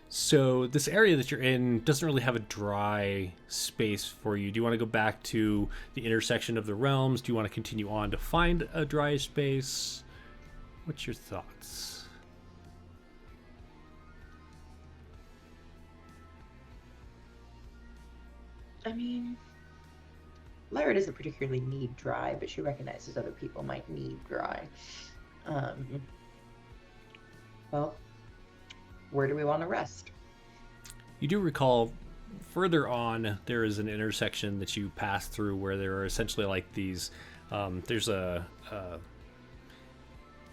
A: So this area that you're in doesn't really have a dry space for you. Do you want to go back to the intersection of the realms? Do you want to continue on to find a dry space? What's your thoughts?
E: I mean, Lyra doesn't particularly need dry, but she recognizes other people might need dry. Well, where do we want to rest?
A: You do recall further on there is an intersection that you pass through where there are essentially like these there's a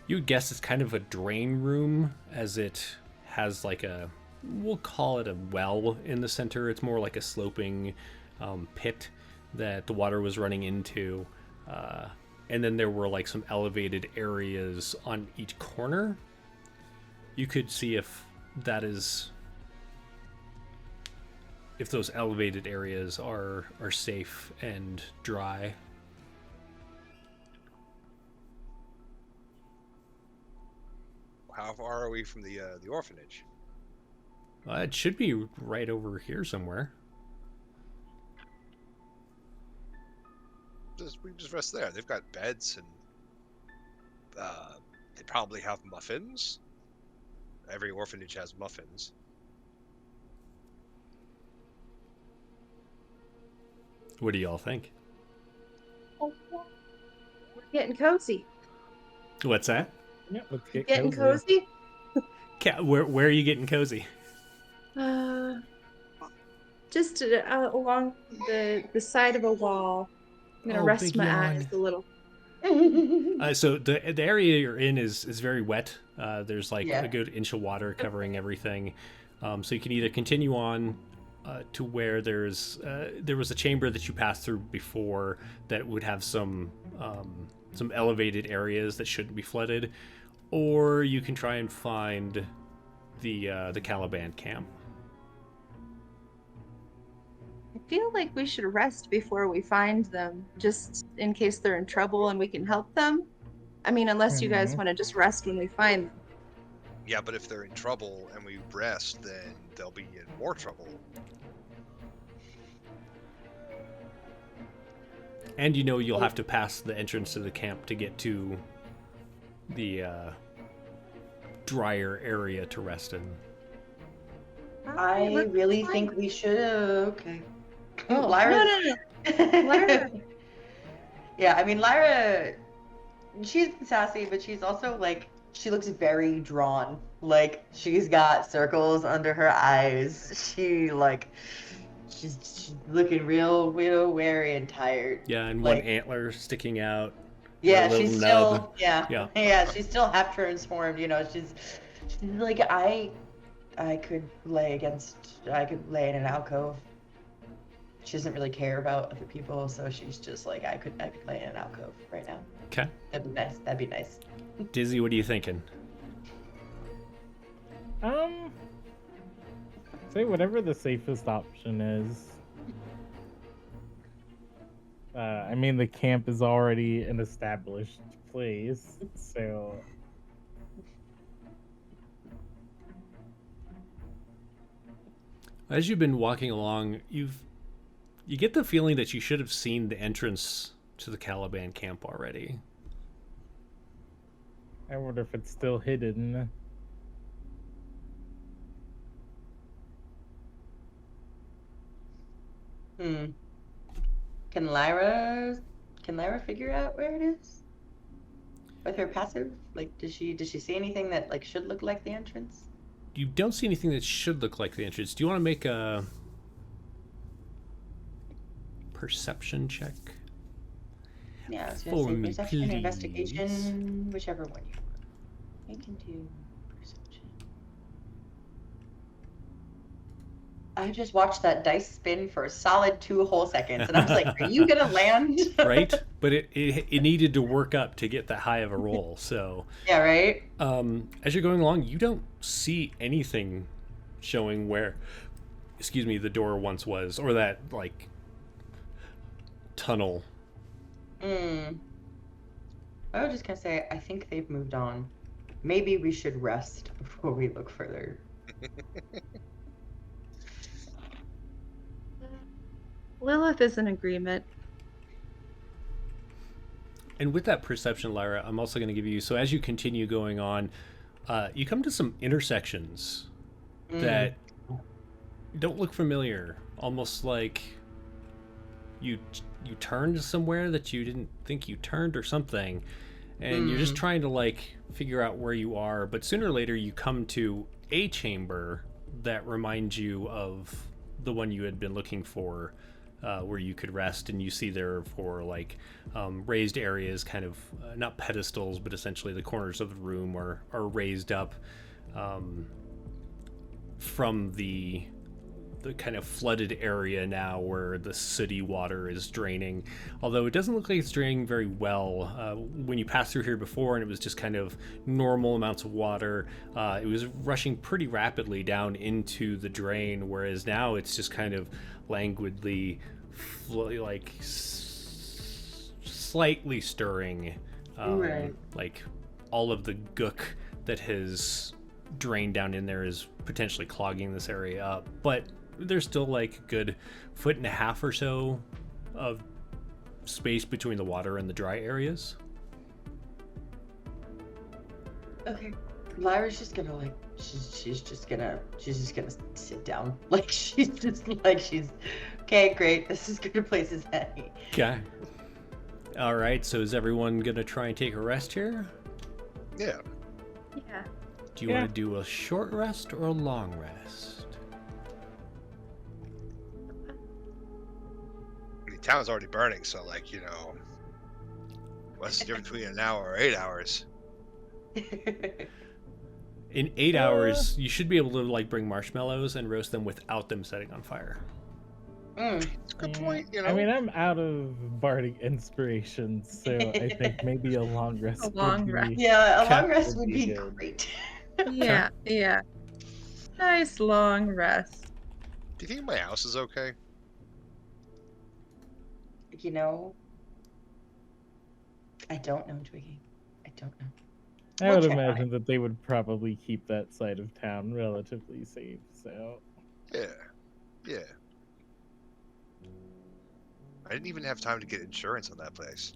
A: you would guess it's kind of a drain room, as it has like a, we'll call it a well in the center. It's more like a sloping pit that the water was running into, and then there were like some elevated areas on each corner. You could see if that is, if those elevated areas are safe and dry.
B: How far are we from the orphanage?
A: It should be right over here somewhere.
B: We just rest there. They've got beds and they probably have muffins. Every orphanage has muffins.
A: What do y'all think?
C: We're getting cozy.
A: What's that?
D: Yeah, let's get
C: Getting cozy?
A: Where are you getting cozy?
C: Just along the side of a wall. I'm gonna rest
A: big
C: my
A: yawn.
C: eyes a little.
A: So the area you're in is very wet. There's like
E: Yeah.
A: a good inch of water covering everything. So you can either continue on to where there was a chamber that you passed through before that would have some elevated areas that shouldn't be flooded, or you can try and find the Caliban camp.
C: I feel like we should rest before we find them, just in case they're in trouble and we can help them. I mean, unless you guys
D: Mhm.
C: want to just rest when we find them.
B: Yeah, but if they're in trouble and we rest, then they'll be in more trouble.
A: And you'll have to pass the entrance to the camp to get to the drier area to rest in.
E: I
C: Let's
E: really
C: find
E: think
C: them.
E: we should. Okay.
C: Oh,
E: Lyra.
C: no. Lyra.
E: Yeah, I mean, Lyra, she's sassy, but she's also like, she looks very drawn. Like, she's got circles under her eyes. She's looking real wary and tired.
A: Yeah, and
E: Like-
A: one antler sticking out.
E: Yeah,
A: little
E: she's
A: nub.
E: still, yeah,
A: Yeah.
E: yeah, she's still half transformed. She's like, I could lay in an alcove. She doesn't really care about other people, so she's just like, I could lay in an alcove right now.
A: Okay.
E: That'd be nice.
A: Dizzy, what are you thinking?
D: Say whatever the safest option is. I mean, the camp is already an established place, so
A: As you've been walking along, you get the feeling that you should have seen the entrance to the Caliban camp already.
D: I wonder if it's still hidden.
E: Can Lyra figure out where it is? With her passive? Like, does she see anything that like should look like the entrance?
A: You don't see anything that should look like the entrance. Do you want to make a perception check?
E: Yeah, I was
A: For
E: gonna say
A: me,
E: perception,
A: please.
E: investigation, whichever one you want. I can do perception. I just watched that dice spin for a solid 2 whole seconds, and I was like, "Are you gonna land?"
A: Right? But it needed to work up to get that high of a roll. So
E: Yeah, right.
A: as you're going along, you don't see anything showing where the door once was, or that like tunnel.
E: I was just gonna say, I think they've moved on. Maybe we should rest before we look further.
C: Lilith is in agreement.
A: And with that perception, Lyra, I'm also going to give you, so as you continue going on, you come to some intersections that don't look familiar. Almost like you turned somewhere that you didn't think you turned or something. And you're just trying to like figure out where you are. But sooner or later you come to a chamber that reminds you of the one you had been looking for, where you could rest, and you see there for like raised areas, kind of not pedestals, but essentially the corners of the room are raised up from the kind of flooded area now where the sooty water is draining. Although it doesn't look like it's draining very well. When you passed through here before and it was just kind of normal amounts of water, it was rushing pretty rapidly down into the drain, whereas now it's just kind of languidly slightly stirring,
E: Right.
A: like all of the gook that has drained down in there is potentially clogging this area up, but there's still like a good 1.5 feet or so of space between the water and the dry areas.
E: Okay. Lyra's just gonna like she's just gonna sit down. Like she's okay, great. This is good place as any.
A: Okay. All right. So is everyone gonna try and take a rest here?
B: Yeah.
C: Yeah.
A: Do you want to do a short rest or a long rest?
B: I mean, town's already burning, so like, you know, what's the difference between an hour or 8 hours?
A: In 8 hours, you should be able to like bring marshmallows and roast them without them setting on fire.
B: It's a good point, you know.
D: I mean, I'm out of bardic inspiration, so I think maybe a long rest.
C: A long
D: would be...
C: rest.
E: Yeah, a
A: Okay.
E: long rest would
D: Would
E: be
D: be good.
E: great.
C: Yeah, yeah. Nice long rest.
B: Do you think my house is okay?
E: You know, I don't know, Twiggy. I don't know.
D: I
E: We'll
D: would
E: check on
D: imagine that they would probably keep that side of town relatively safe. So
B: Yeah. Yeah. I didn't even have time to get insurance on that place.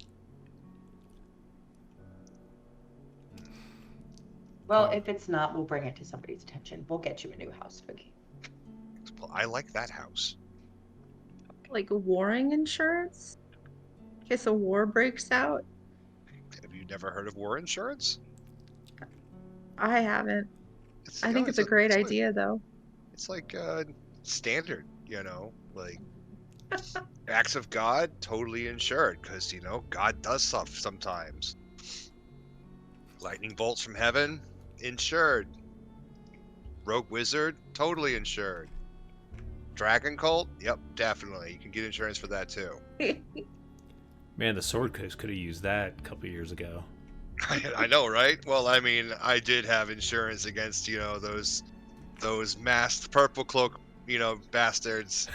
E: Well, if it's not, we'll bring it to somebody's attention. We'll get you a new house, Twiggy.
B: Well, I like that house.
C: Like warring insurance? In case a war breaks out?
B: Have you never heard of war insurance?
C: I haven't. I
B: You
C: think
B: know,
C: it's a great
B: like-
C: idea, though.
B: It's like standard, you know, like acts of God, totally insured, because you know God does stuff sometimes. Lightning bolts from heaven, insured. Rogue wizard, totally insured. Dragon cult, yep, definitely. You can get insurance for that too.
A: Man, the Sword Coast could have used that a couple years ago.
B: I know, right? Well, I mean, I did have insurance against, you know, those masked purple cloak, you know, bastards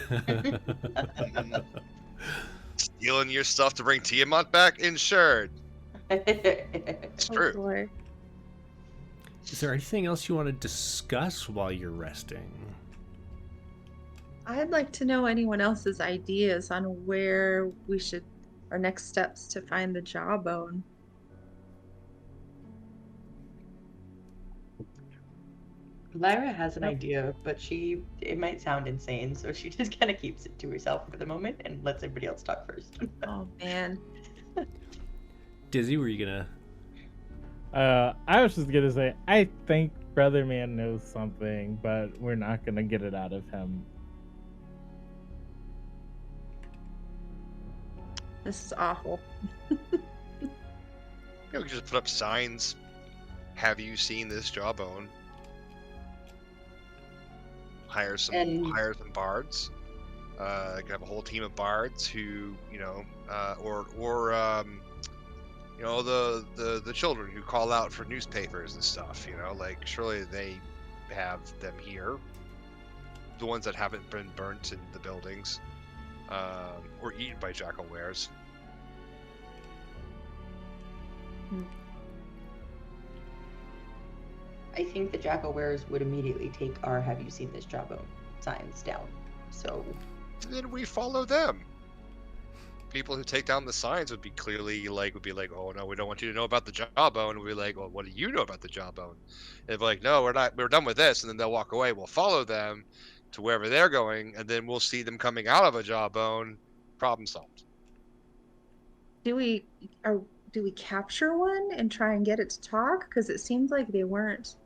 B: stealing your stuff to bring Tiamat back. Insured. It's
C: Oh,
B: true.
C: boy.
A: Is there anything else you want to discuss while you're resting?
C: I'd like to know anyone else's ideas on where we should, our next steps to find the jawbone.
E: Lyra has an idea, but it might sound insane, so she just kind of keeps it to herself for the moment and lets everybody else talk first.
C: Oh, man.
A: Dizzy, were you gonna?
D: I was just gonna say, I think Brother Man knows something, but we're not gonna get it out of him.
C: This is awful.
B: You know, we could just put up signs. Have you seen this jawbone? Hire some bards. I could have a whole team of bards who, you know, or you know, the children who call out for newspapers and stuff. You know, like surely they have them here. the ones that haven't been burnt in the buildings, or eaten by jackal wares.
E: I think the jackal wearers would immediately take our "Have you seen this jawbone?" signs down. So
B: Then we follow them. People who take down the signs would be like, oh no, we don't want you to know about the jawbone. We'd be like, well, what do you know about the jawbone? And they'd be like, no, we're done with this, and then they'll walk away. We'll follow them to wherever they're going, and then we'll see them coming out of a jawbone. Problem solved.
C: Do we capture one and try and get it to talk? Because it seems like they weren't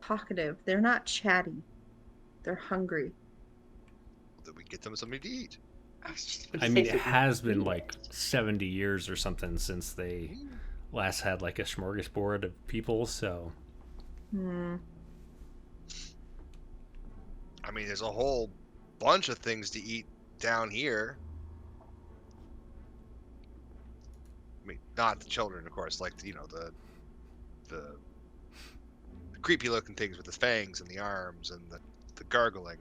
C: talkative. They're not chatty. They're hungry.
B: Then we get them something to eat.
E: I was just gonna
A: I
E: say
A: mean, it
E: something.
A: has been like 70 years or something since they last had like a smorgasbord of people, so.
C: Hmm.
B: I mean, there's a whole bunch of things to eat down here. I mean, not the children, of course. Like the creepy looking things with the fangs and the arms and the gargling.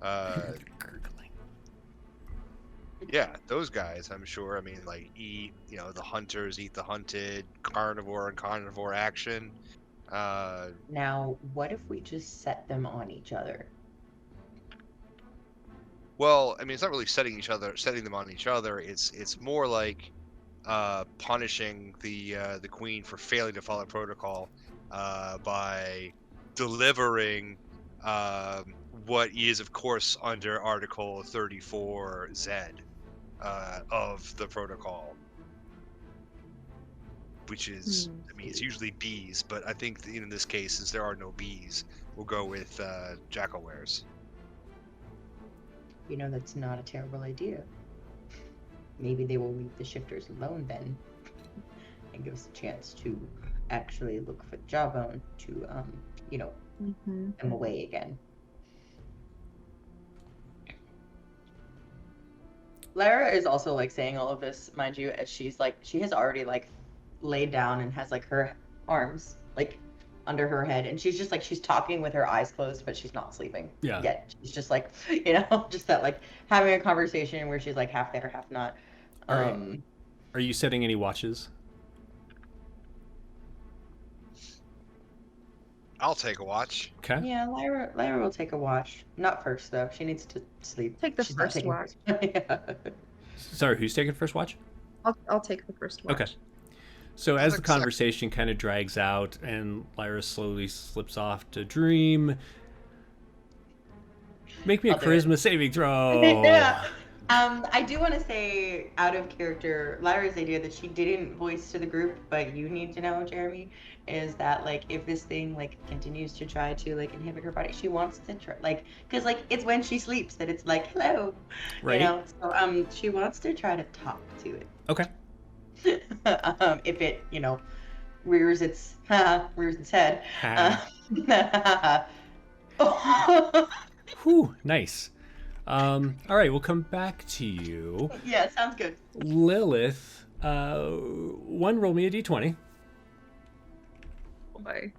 A: Gurgling.
B: Yeah, those guys, I'm sure. I mean, like, eat, the hunters eat the hunted, carnivore and carnivore action.
E: Now, what if we just set them on each other?
B: Well, I mean, it's not really setting them on each other. It's more like punishing the queen for failing to follow protocol by delivering what is, of course, under Article 34Z of the protocol, which is, I mean, it's usually bees, but I think in this case, since there are no bees, we'll go with jackal wares.
E: That's not a terrible idea. Maybe they will leave the shifters alone then, and give us a chance to actually look for the jawbone to, them away again. Lara is also like saying all of this, mind you, as she has already like laid down and has like her arms like under her head, and she's just like, she's talking with her eyes closed, but she's not sleeping yet. She's just like, just that like having a conversation where she's like half there, half not.
A: Are you setting any watches?
B: I'll take a watch.
A: Okay.
E: Yeah, Lyra will take a watch. Not first though. She needs to sleep.
C: Take the
E: She's not
C: first
E: taking
C: watch.
E: Yeah.
A: Sorry, who's taking first watch?
C: I'll take the first watch.
A: Okay. So as the
B: Exact-
A: conversation kind of drags out and Lyra slowly slips off to dream, make me a
E: I'll do it.
A: charisma saving throw.
E: Yeah. I do want to say, out of character, Lyra's idea that she didn't voice to the group, but you need to know, Jeremy, is that like if this thing like continues to try to like inhibit her body, she wants to try because like it's when she sleeps that it's like hello,
A: Right.
E: So she wants to try to talk to it.
A: Okay.
E: If it rears its head.
A: Whew, nice. All right, we'll come back to you.
E: Yeah, sounds good.
A: Lilith, roll me a d20.
C: Oh boy.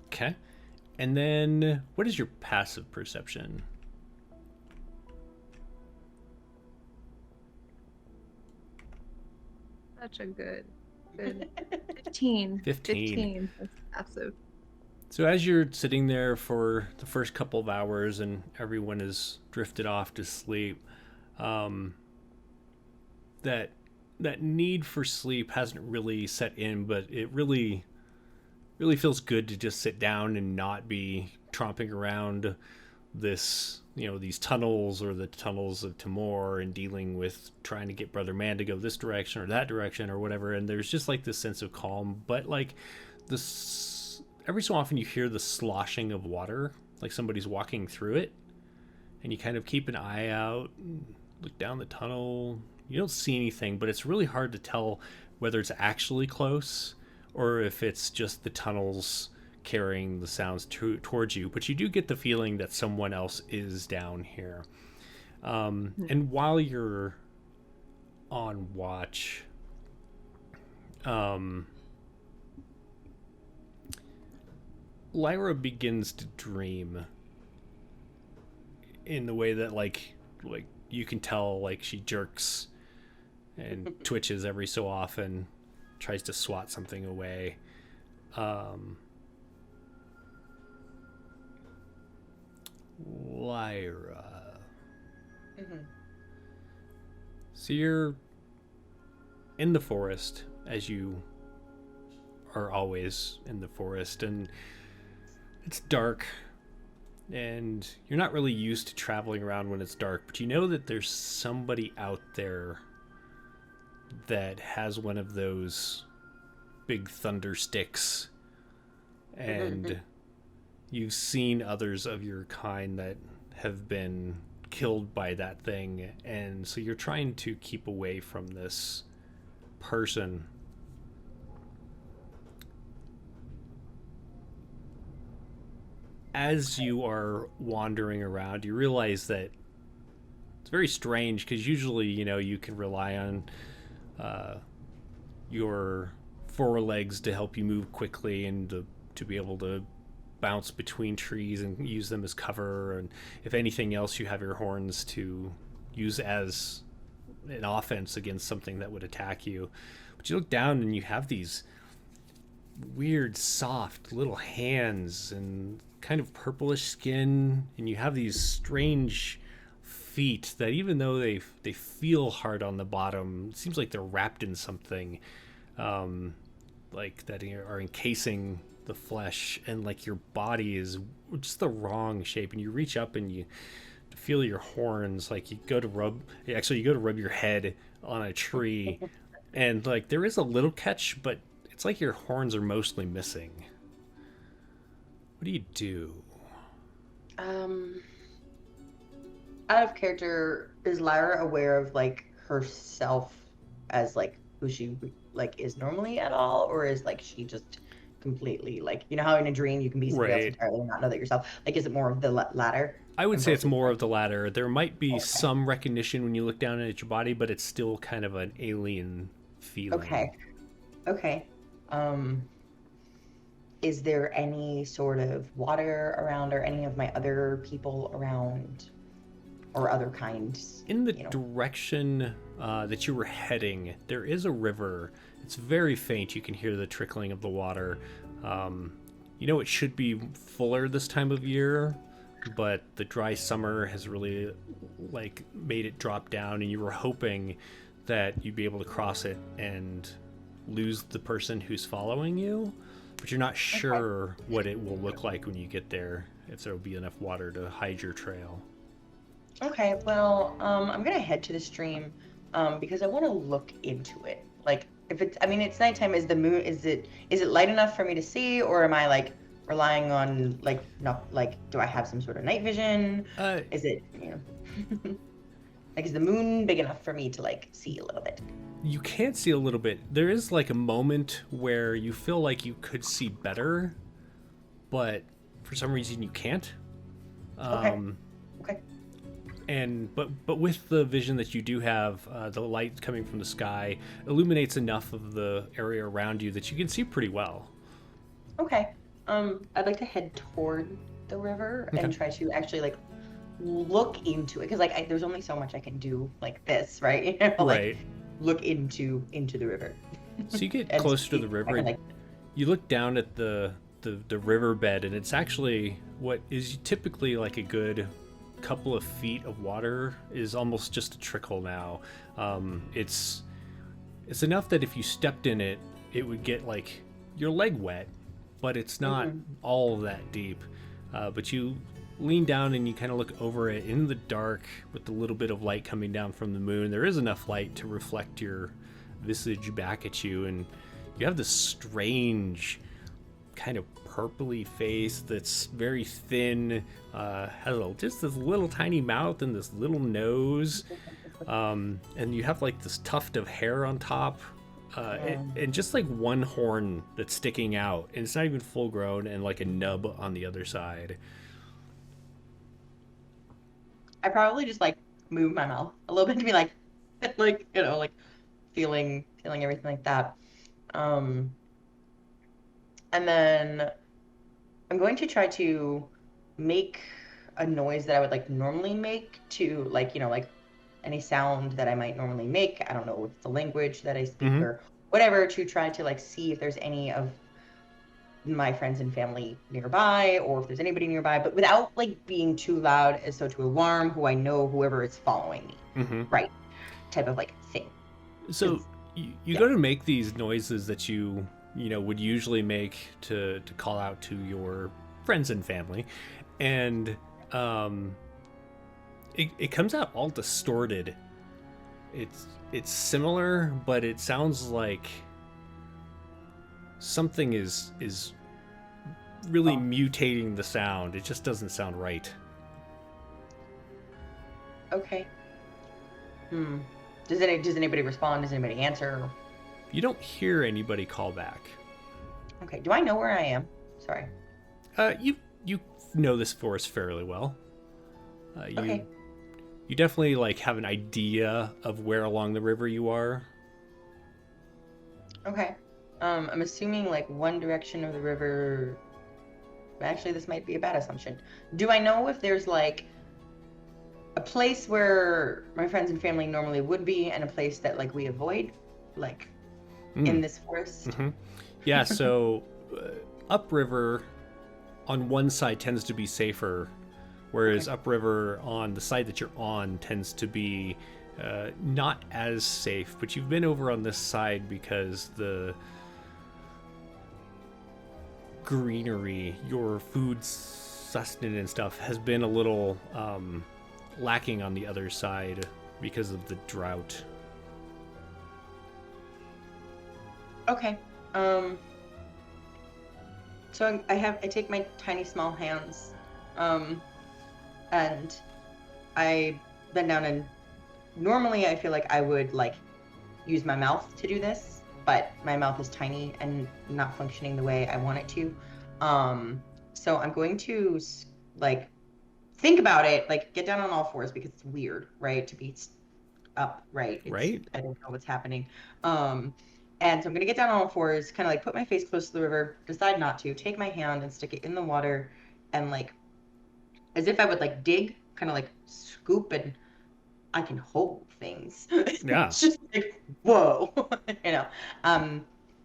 A: Okay. And then, what is your passive perception?
C: Such a good 15.
A: 15.
C: That's passive.
A: So as you're sitting there for the first couple of hours and everyone has drifted off to sleep, that need for sleep hasn't really set in, but it really feels good to just sit down and not be tromping around this, these tunnels or the tunnels of Timor and dealing with trying to get Brother Man to go this direction or that direction or whatever. And there's just like this sense of calm, but like this, every so often you hear the sloshing of water, like somebody's walking through it, and you kind of keep an eye out, look down the tunnel. You don't see anything, but it's really hard to tell whether it's actually close or if it's just the tunnels carrying the sounds towards you. But you do get the feeling that someone else is down here. And while you're on watch, Lyra begins to dream in the way that like you can tell, like she jerks and twitches every so often, tries to swat something away. Lyra.
E: Mm-hmm.
A: So you're in the forest, as you are always in the forest, and it's dark, and you're not really used to traveling around when it's dark, but you know that there's somebody out there that has one of those big thunder sticks, and you've seen others of your kind that have been killed by that thing, and so you're trying to keep away from this person. As you are wandering around, you realize that it's very strange, because usually, you can rely on your forelegs to help you move quickly and to be able to bounce between trees and use them as cover, and if anything else, you have your horns to use as an offense against something that would attack you. But you look down and you have these weird, soft little hands and kind of purplish skin, and you have these strange feet that, even though they feel hard on the bottom, it seems like they're wrapped in something, like that are encasing the flesh, and like your body is just the wrong shape, and you reach up and you feel your horns, like you go to rub your head on a tree, and like there is a little catch, but it's like your horns are mostly missing. What do you do?
E: Out of character, is Lyra aware of like herself as like who she like is normally at all, or is like she just completely like, how in a dream you can be somebody else entirely and not know that yourself? Like, is it more of the latter?
A: I would say it's more of the latter. There might be some recognition when you look down at your body, but it's still kind of an alien feeling.
E: Okay. Is there any sort of water around, or any of my other people around, or other kinds?
A: In the direction that you were heading, there is a river. It's very faint. You can hear the trickling of the water. It should be fuller this time of year, but the dry summer has really made it drop down, and you were hoping that you'd be able to cross it and lose the person who's following you, but you're not sure what it will look like when you get there, if there will be enough water to hide your trail.
E: Okay, well, I'm gonna head to the stream because I want to look into it. Like, if it's, it's nighttime. Is the moon? Is it light enough for me to see, or am I like relying on do I have some sort of night vision? Is it like, is the moon big enough for me to like see a little bit?
A: You can't see a little bit. There is like a moment where you feel like you could see better, but for some reason you can't.
E: Okay.
A: And but with the vision that you do have, the light coming from the sky illuminates enough of the area around you that you can see pretty well.
E: Okay. I'd like to head toward the river and try to actually like look into it, because like there's only so much I can do like this, right?
A: Right.
E: Look into the river.
A: So you get closer to the river, and you look down at the riverbed, and it's actually what is typically like a good couple of feet of water is almost just a trickle now. It's enough that if you stepped in it, it would get like your leg wet, but it's not all that deep. But you lean down and you kind of look over it in the dark with the little bit of light coming down from the moon. There is enough light to reflect your visage back at you, and you have this strange kind of purpley face that's very thin, has just this little tiny mouth and this little nose, and you have like this tuft of hair on top, and just like one horn that's sticking out, and it's not even full grown, and like a nub on the other side.
E: I probably just like move my mouth a little bit to be like feeling everything like that. And then I'm going to try to make a noise that I would like normally make to like, like any sound that I might normally make. I don't know if it's the language that I speak
A: Mhm.
E: or whatever, to try to like see if there's any of my friends and family nearby or if there's anybody nearby, but without like being too loud as so to alarm who I know whoever is following me.
A: Mm-hmm.
E: Right. Type of like thing.
A: So
E: 'Cause-
A: you
E: yeah.
A: go to make these noises that you would usually make to call out to your friends and family, and it comes out all distorted. It's similar, but it sounds like something is really mutating the sound. It just doesn't sound right.
E: Okay. Does anybody respond? Does anybody answer?
A: You don't hear anybody call back.
E: Okay. Do I know where I am? Sorry.
A: You know this forest fairly well.
E: Okay.
A: You definitely like have an idea of where along the river you are.
E: Okay. I'm assuming like one direction of the river. Actually, this might be a bad assumption. Do I know if there's like a place where my friends and family normally would be and a place that like we avoid, like in this forest?
A: Mm-hmm. Yeah, so upriver on one side tends to be safer, whereas upriver on the side that you're on tends to be not as safe. But you've been over on this side because the greenery, your food sustenance and stuff, has been a little lacking on the other side because of the drought.
E: Okay. So I take my tiny small hands, and I bend down, and normally I feel like I would like use my mouth to do this, but my mouth is tiny and not functioning the way I want it to. So I'm going to like think about it, like get down on all fours because it's weird, right? To be up, right?
A: Right.
E: I don't know what's happening. And so I'm gonna get down on all fours, kind of like put my face close to the river, decide not to, take my hand and stick it in the water, and like, as if I would like dig, kind of like scoop, and I can hold things.
A: Yeah.
E: It's just like, whoa,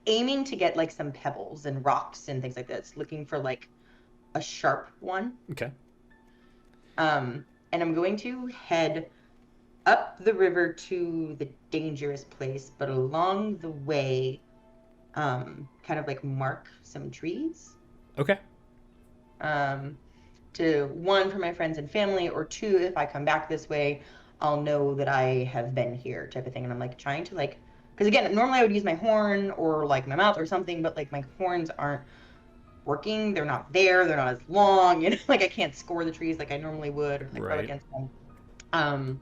E: aiming to get like some pebbles and rocks and things like that. Looking for like a sharp one.
A: Okay.
E: And I'm going to head up the river to the dangerous place, but along the way, kind of like mark some trees.
A: Okay.
E: To one, for my friends and family, or two, if I come back this way, I'll know that I have been here, type of thing. And I'm like trying to like, because again, normally I would use my horn or like my mouth or something, but like my horns aren't working. They're not there. They're not as long. Like I can't score the trees like I normally would, or like rub against them.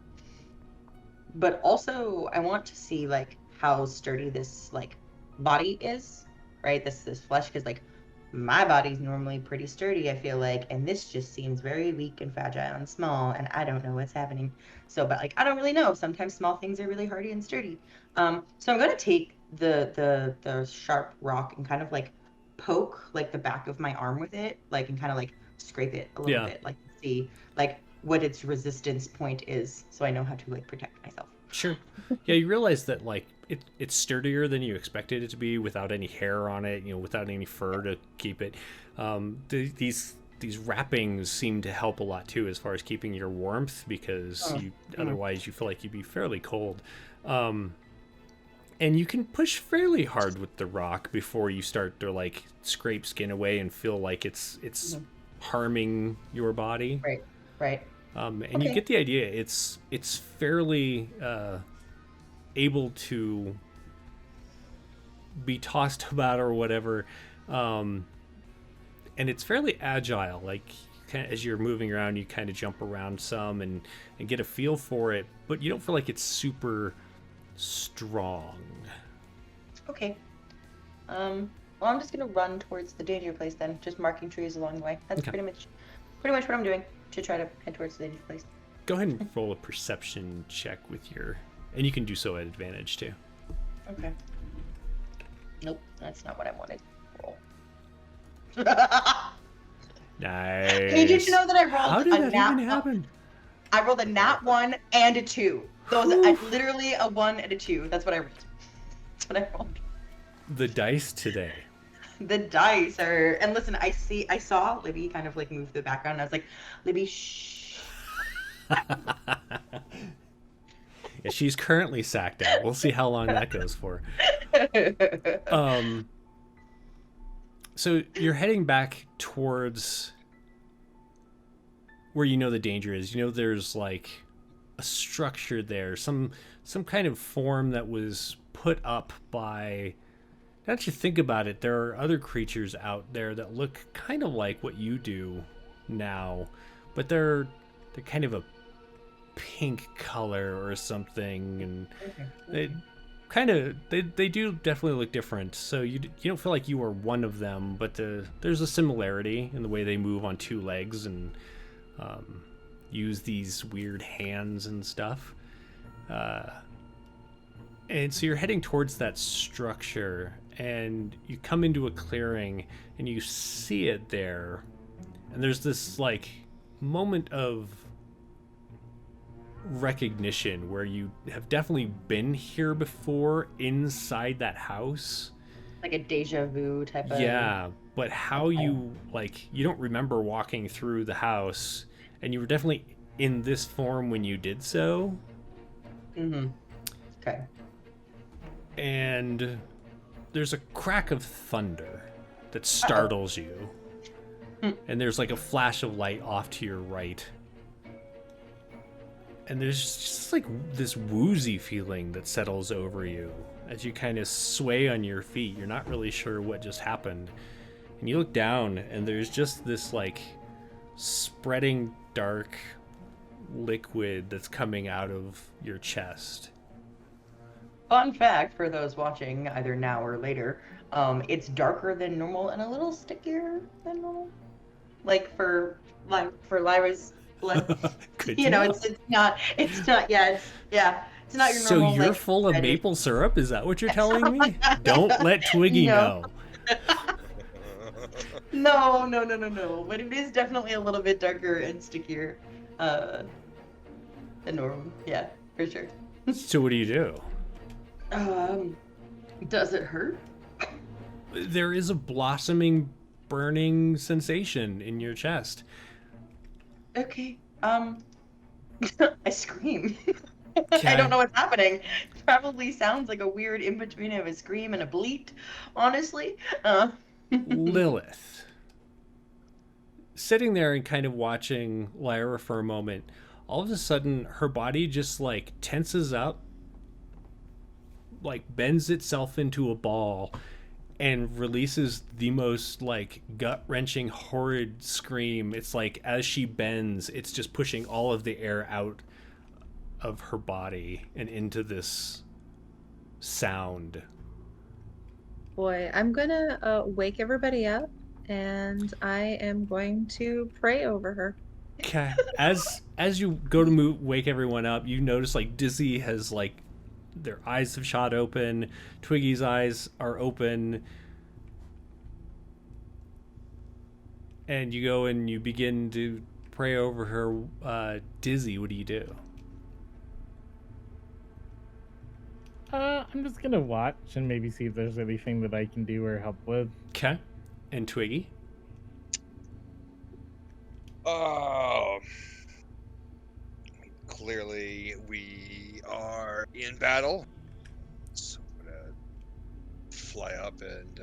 E: But also I want to see like how sturdy this like body is, right? This flesh, because like my body's normally pretty sturdy, I feel like, and this just seems very weak and fragile and small, and I don't know what's happening. So, but like I don't really know. Sometimes small things are really hardy and sturdy. So I'm gonna take the sharp rock and kind of like poke like the back of my arm with it, like, and kind of like scrape it a little bit, like see like what its resistance point is, so I know how to like protect myself.
A: Sure. Yeah, you realize that like it's sturdier than you expected it to be, without any hair on it, without any fur to keep it. These wrappings seem to help a lot too, as far as keeping your warmth, because otherwise you feel like you'd be fairly cold. And you can push fairly hard with the rock before you start to like scrape skin away and feel like it's harming your body.
E: Right.
A: And you get the idea. It's fairly able to be tossed about or whatever, and it's fairly agile. Like as you're moving around, you kind of jump around some and get a feel for it, but you don't feel like it's super strong.
E: Okay. Well, I'm just gonna run towards the danger place then, just marking trees along the way. That's pretty much what I'm doing to try to head towards the danger place.
A: Go ahead and roll a perception check with your, and you can do so at advantage too.
E: Okay. Nope, that's not what I wanted. Roll.
A: Nice.
E: I need you to know that I rolled
A: How did
E: a
A: that
E: nat
A: even happen?
E: I rolled a nat 1 and a 2. Those
A: Whew.
E: literally a 1 and a 2. That's what I rolled. That's what I rolled.
A: The dice today.
E: The dice are, and listen, I saw Libby kind of like move to the background, and I was like, Libby, shh.
A: Yeah, she's currently sacked out. We'll see how long that goes for. So you're heading back towards where you know the danger is. You know there's like a structure there, some kind of form that was put up by. Now that you think about it, there are other creatures out there that look kind of like what you do now, but they're kind of a pink color or something, and they do definitely look different. So you don't feel like you are one of them, but there's a similarity in the way they move on two legs and use these weird hands and stuff. And so you're heading towards that structure, and you come into a clearing, and you see it there, and there's this like moment of recognition where you have definitely been here before inside that house.
E: Like a deja vu type of.
A: Yeah, but how you you don't remember walking through the house, and you were definitely in this form when you did so.
E: Okay.
A: And there's a crack of thunder that startles you. And there's like a flash of light off to your right. And there's just like this woozy feeling that settles over you as you kind of sway on your feet. You're not really sure what just happened. And you look down, and there's just this like spreading dark liquid that's coming out of your chest.
E: Fun fact for those watching either now or later, it's darker than normal and a little stickier than normal. Like for Lyra's blood. You know, it's not it's not your
A: So
E: normal.
A: you're full of maple syrup? Is that what you're telling me? Don't let Twiggy know.
E: No. But it is definitely a little bit darker and stickier than normal. Yeah, for sure.
A: So what do you do?
E: Does it hurt?
A: There is a blossoming, burning sensation in your chest.
E: Okay. I scream.
A: Okay.
E: I don't know what's happening. It probably sounds like a weird in between of a scream and a bleat, honestly.
A: Lilith. Sitting there and kind of watching Lyra for a moment, all of a sudden her body just like tenses up, like bends itself into a ball, and releases the most like gut-wrenching, horrid scream. It's like as she bends, it's just pushing all of the air out of her body and into this sound.
C: Boy, I'm gonna wake everybody up, and I am going to pray over her.
A: Okay. As you go to wake everyone up, you notice like Dizzy has like their eyes have shot open. Twiggy's eyes are open. And you go and you begin to pray over her. Dizzy, what do you do?
D: I'm just gonna watch and maybe see if there's anything that I can do or help with.
A: Okay. And Twiggy?
B: Clearly we are in battle. So I'm gonna fly up and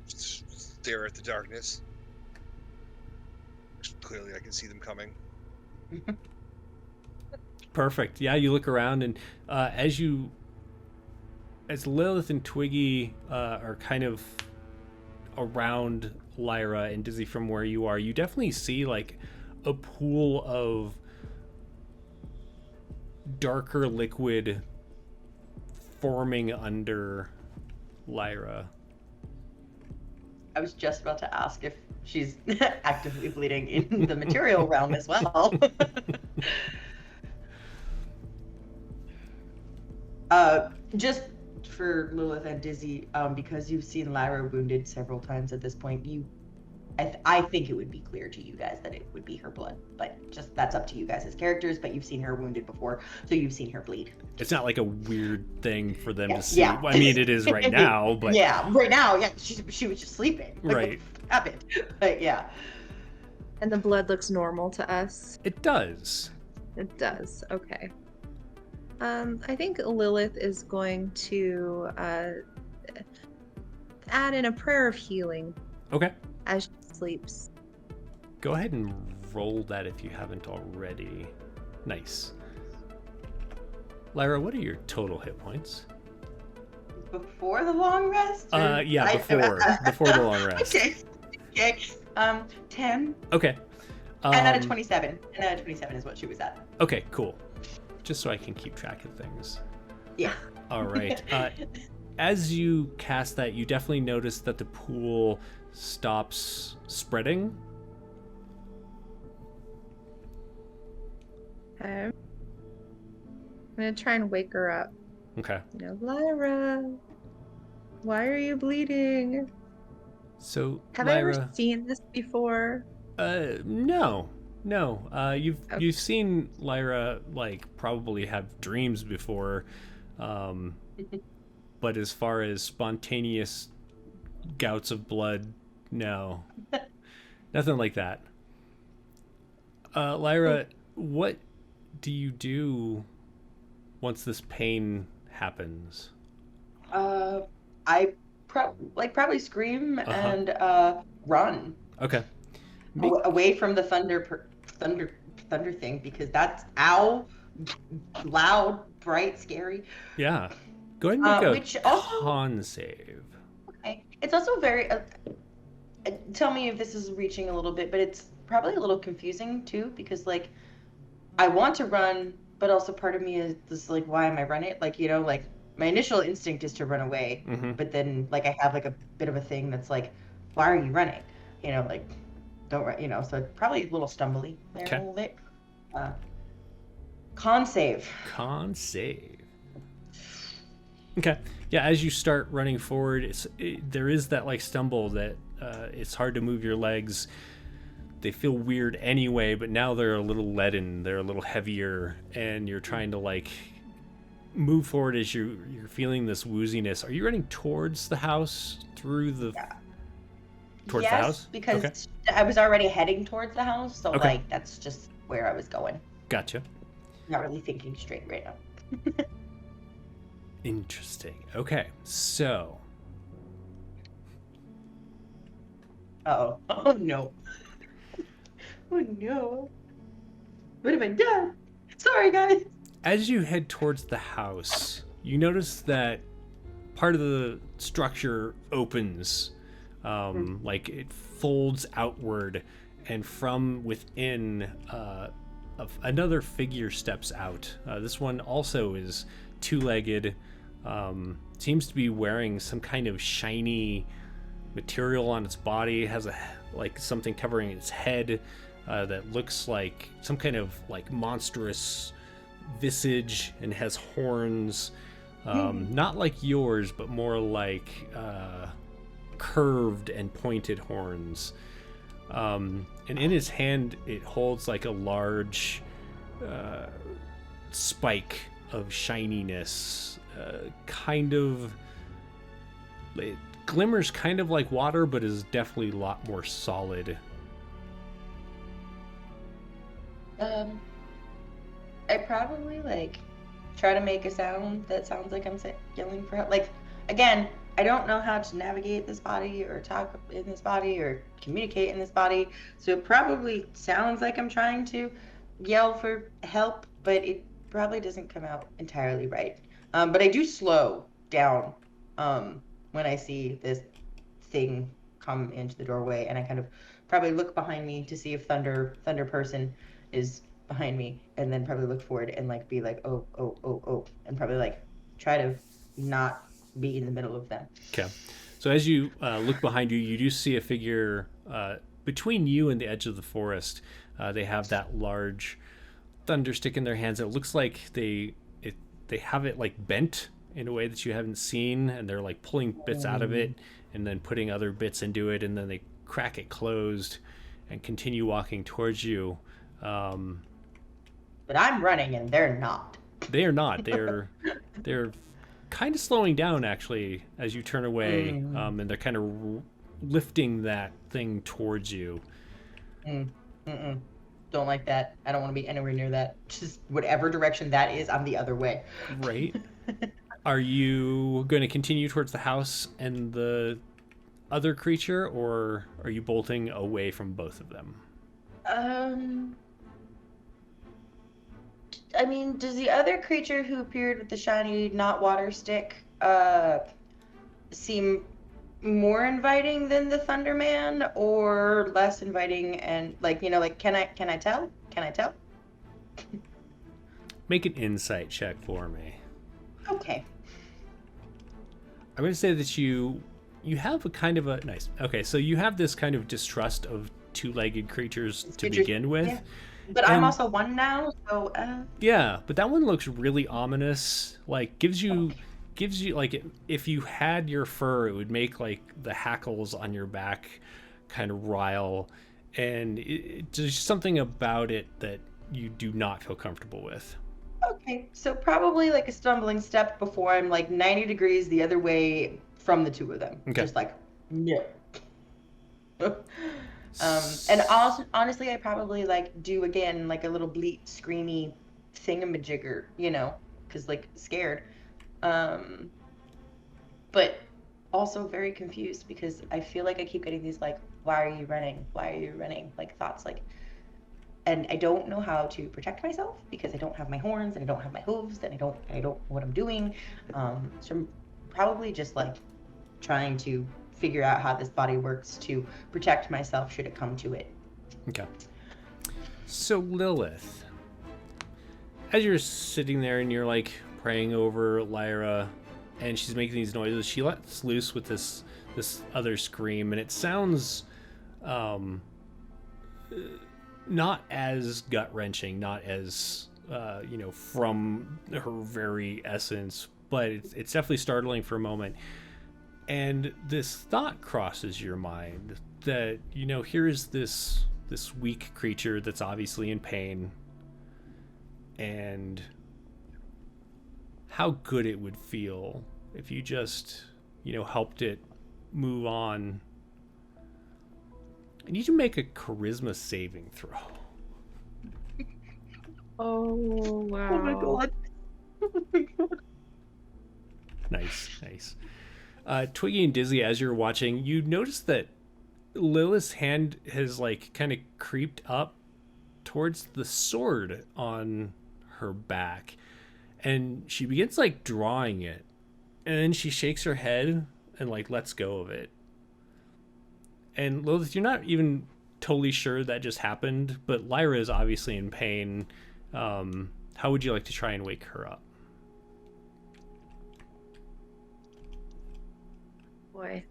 B: stare at the darkness. Clearly I can see them coming.
A: Perfect. Yeah, you look around, and as Lilith and Twiggy are kind of around Lyra and Dizzy from where you are, you definitely see like a pool of darker liquid forming under Lyra.
E: I was just about to ask if she's actively bleeding in the material realm as well. Just for Lilith and Dizzy, because you've seen Lyra wounded several times at this point, I think it would be clear to you guys that it would be her blood, but just that's up to you guys as characters. But you've seen her wounded before, so you've seen her bleed.
A: It's not like a weird thing for them
E: Yeah,
A: to see.
E: yeah.
A: Well, I mean, it is right now, but
E: yeah, right now, yeah, she was just sleeping. Like,
A: Right.
E: What happened? But yeah.
C: And the blood looks normal to us.
A: it does.
C: It does. Okay. I think Lilith is going to add in a prayer of healing
A: Okay.
C: as she sleeps.
A: Go ahead and roll that if you haven't already. Nice. Lyra, what are your total hit points?
E: Before the long rest? Or-
A: Yeah, before the long rest.
E: Okay. Okay. 10.
A: Okay.
E: 10 out of 27. 10 out of 27 is what she was at.
A: Okay, cool. Just so I can keep track of things.
E: Yeah.
A: All right. As you cast that, you definitely notice that the pool stops spreading.
C: Okay. I'm gonna try and wake her up.
A: Okay.
C: You know, Lyra, why are you bleeding?
A: So,
C: Have I
A: Lyra,
C: ever seen this before?
A: no. You've
C: Okay.
A: you've seen Lyra like probably have dreams before, but as far as spontaneous gouts of blood, no, nothing like that. Lyra, what do you do once this pain happens?
E: I probably scream and run
A: Okay.
E: away from the thunder thing because that's loud, bright, scary.
A: Yeah. Go ahead and make
E: which
A: a
E: also-
A: con save.
E: Okay. It's also very. Tell me if this is reaching a little bit, but it's probably a little confusing too because like I want to run, but also part of me is just like, why am I running? Like like my initial instinct is to run away,
A: Mm-hmm.
E: but then like I have like a bit of a thing that's like, why are you running? Like don't run. So it's probably a little stumbly there
A: Okay.
E: a little bit. Con save.
A: Con save. Okay. Yeah, as you start running forward, there is that like stumble that it's hard to move your legs. They feel weird anyway, but now they're a little leaden. They're a little heavier, and you're trying to like move forward as you're feeling this wooziness. Are you running towards the house through the towards
E: yes,
A: the house?
E: because
A: Okay.
E: I was already heading towards the house, so
A: Okay.
E: like that's just where I was going.
A: Gotcha.
E: Not really thinking straight right now.
A: Interesting. Okay, so
E: Uh-oh. Oh no. Oh no. What have I done? Sorry, guys.
A: as you head towards the house, you notice that part of the structure opens, like it folds outward, and from within, another figure steps out. This one also is two-legged, seems to be wearing some kind of shiny material on its body, has like something covering its head that looks like some kind of like monstrous visage, and has horns, not like yours, but more like curved and pointed horns. And in his hand, it holds like a large spike of shininess, kind of. It glimmers kind of like water, but is definitely a lot more solid.
E: I probably like try to make a sound that sounds like I'm yelling for help. Like again, I don't know how to navigate this body or talk in this body or communicate in this body, so it probably sounds like I'm trying to yell for help, but it probably doesn't come out entirely right. But I do slow down when I see this thing come into the doorway, and I kind of probably look behind me to see if Thunder Person is behind me, and then probably look forward and like be like, oh, and probably like try to not be in the middle of them.
A: Okay. So as you look behind you, you do see a figure between you and the edge of the forest. They have that large thunder stick in their hands. It looks like they have it like bent in a way that you haven't seen, and they're like pulling bits out of it and then putting other bits into it, and then they crack it closed and continue walking towards you.
E: But I'm running and they're not.
A: They are not. They're kind of slowing down actually as you turn away, and they're kind of lifting that thing towards you.
E: Don't like that. I don't want to be anywhere near that. Just whatever direction that is, I'm the other way.
A: Right. Are you going to continue towards the house and the other creature, or are you bolting away from both of them?
E: I mean, does the other creature who appeared with the shiny not water stick seem more inviting than the Thunderman, or less inviting? And like, you know, like, can I tell? Can I tell?
A: Make an insight check for me.
E: Okay.
A: I'm going to say that you have a kind of a nice. Okay, so you have this kind of distrust of two-legged creatures to begin with.
E: Yeah. But I'm also one now, so
A: yeah, but that one looks really ominous. Like gives you like, if you had your fur, it would make like the hackles on your back kind of rile, and there's something about it that you do not feel comfortable with.
E: Okay, so probably like a stumbling step before I'm like 90 degrees the other way from the two of them.
A: Okay.
E: Just like, no. And also, honestly, I probably like do again like a little bleat, screamy thingamajigger, you know, because like scared. But also very confused because I feel like I keep getting these like, why are you running? Why are you running? Like thoughts like, and I don't know how to protect myself because I don't have my horns and I don't have my hooves and I don't know what I'm doing. So I'm probably just like trying to figure out how this body works to protect myself should it come to it.
A: Okay. So Lilith, as you're sitting there and you're like praying over Lyra and she's making these noises, she lets loose with this other scream, and it sounds not as gut-wrenching, not as from her very essence, but it's definitely startling for a moment. And this thought crosses your mind that, here is this weak creature that's obviously in pain, and how good it would feel if you just, helped it move on. I need you to make a charisma saving throw.
C: Oh, wow.
E: Oh my god. Oh my god.
A: Nice. Twiggy and Dizzy, as you're watching, you notice that Lilith's hand has like kind of creeped up towards the sword on her back, and she begins like drawing it, and then she shakes her head and like lets go of it. And Lilith, you're not even totally sure that just happened, but Lyra is obviously in pain. How would you like to try and wake her up?
C: Boy.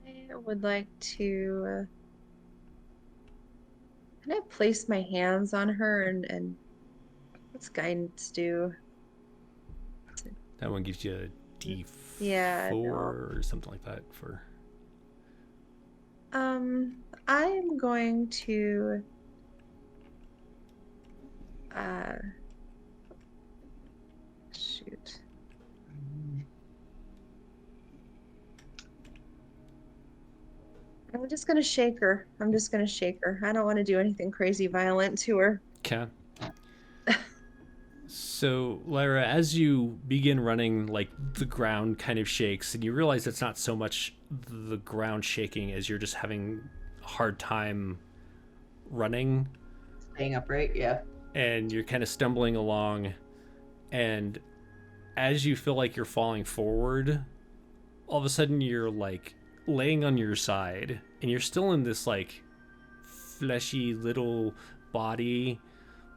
C: I would like to can I place my hands on her and what's guidance do?
A: That one gives you a D4
C: Yeah, no.
A: or something like that for.
C: I am going to shoot. I'm just gonna shake her. I don't want to do anything crazy violent to her.
A: Okay. So, Lyra, as you begin running, like, the ground kind of shakes, and you realize it's not so much the ground shaking as you're just having a hard time running.
E: Staying upright, yeah.
A: And you're kind of stumbling along, and as you feel like you're falling forward, all of a sudden you're, like, laying on your side, and you're still in this, like, fleshy little body,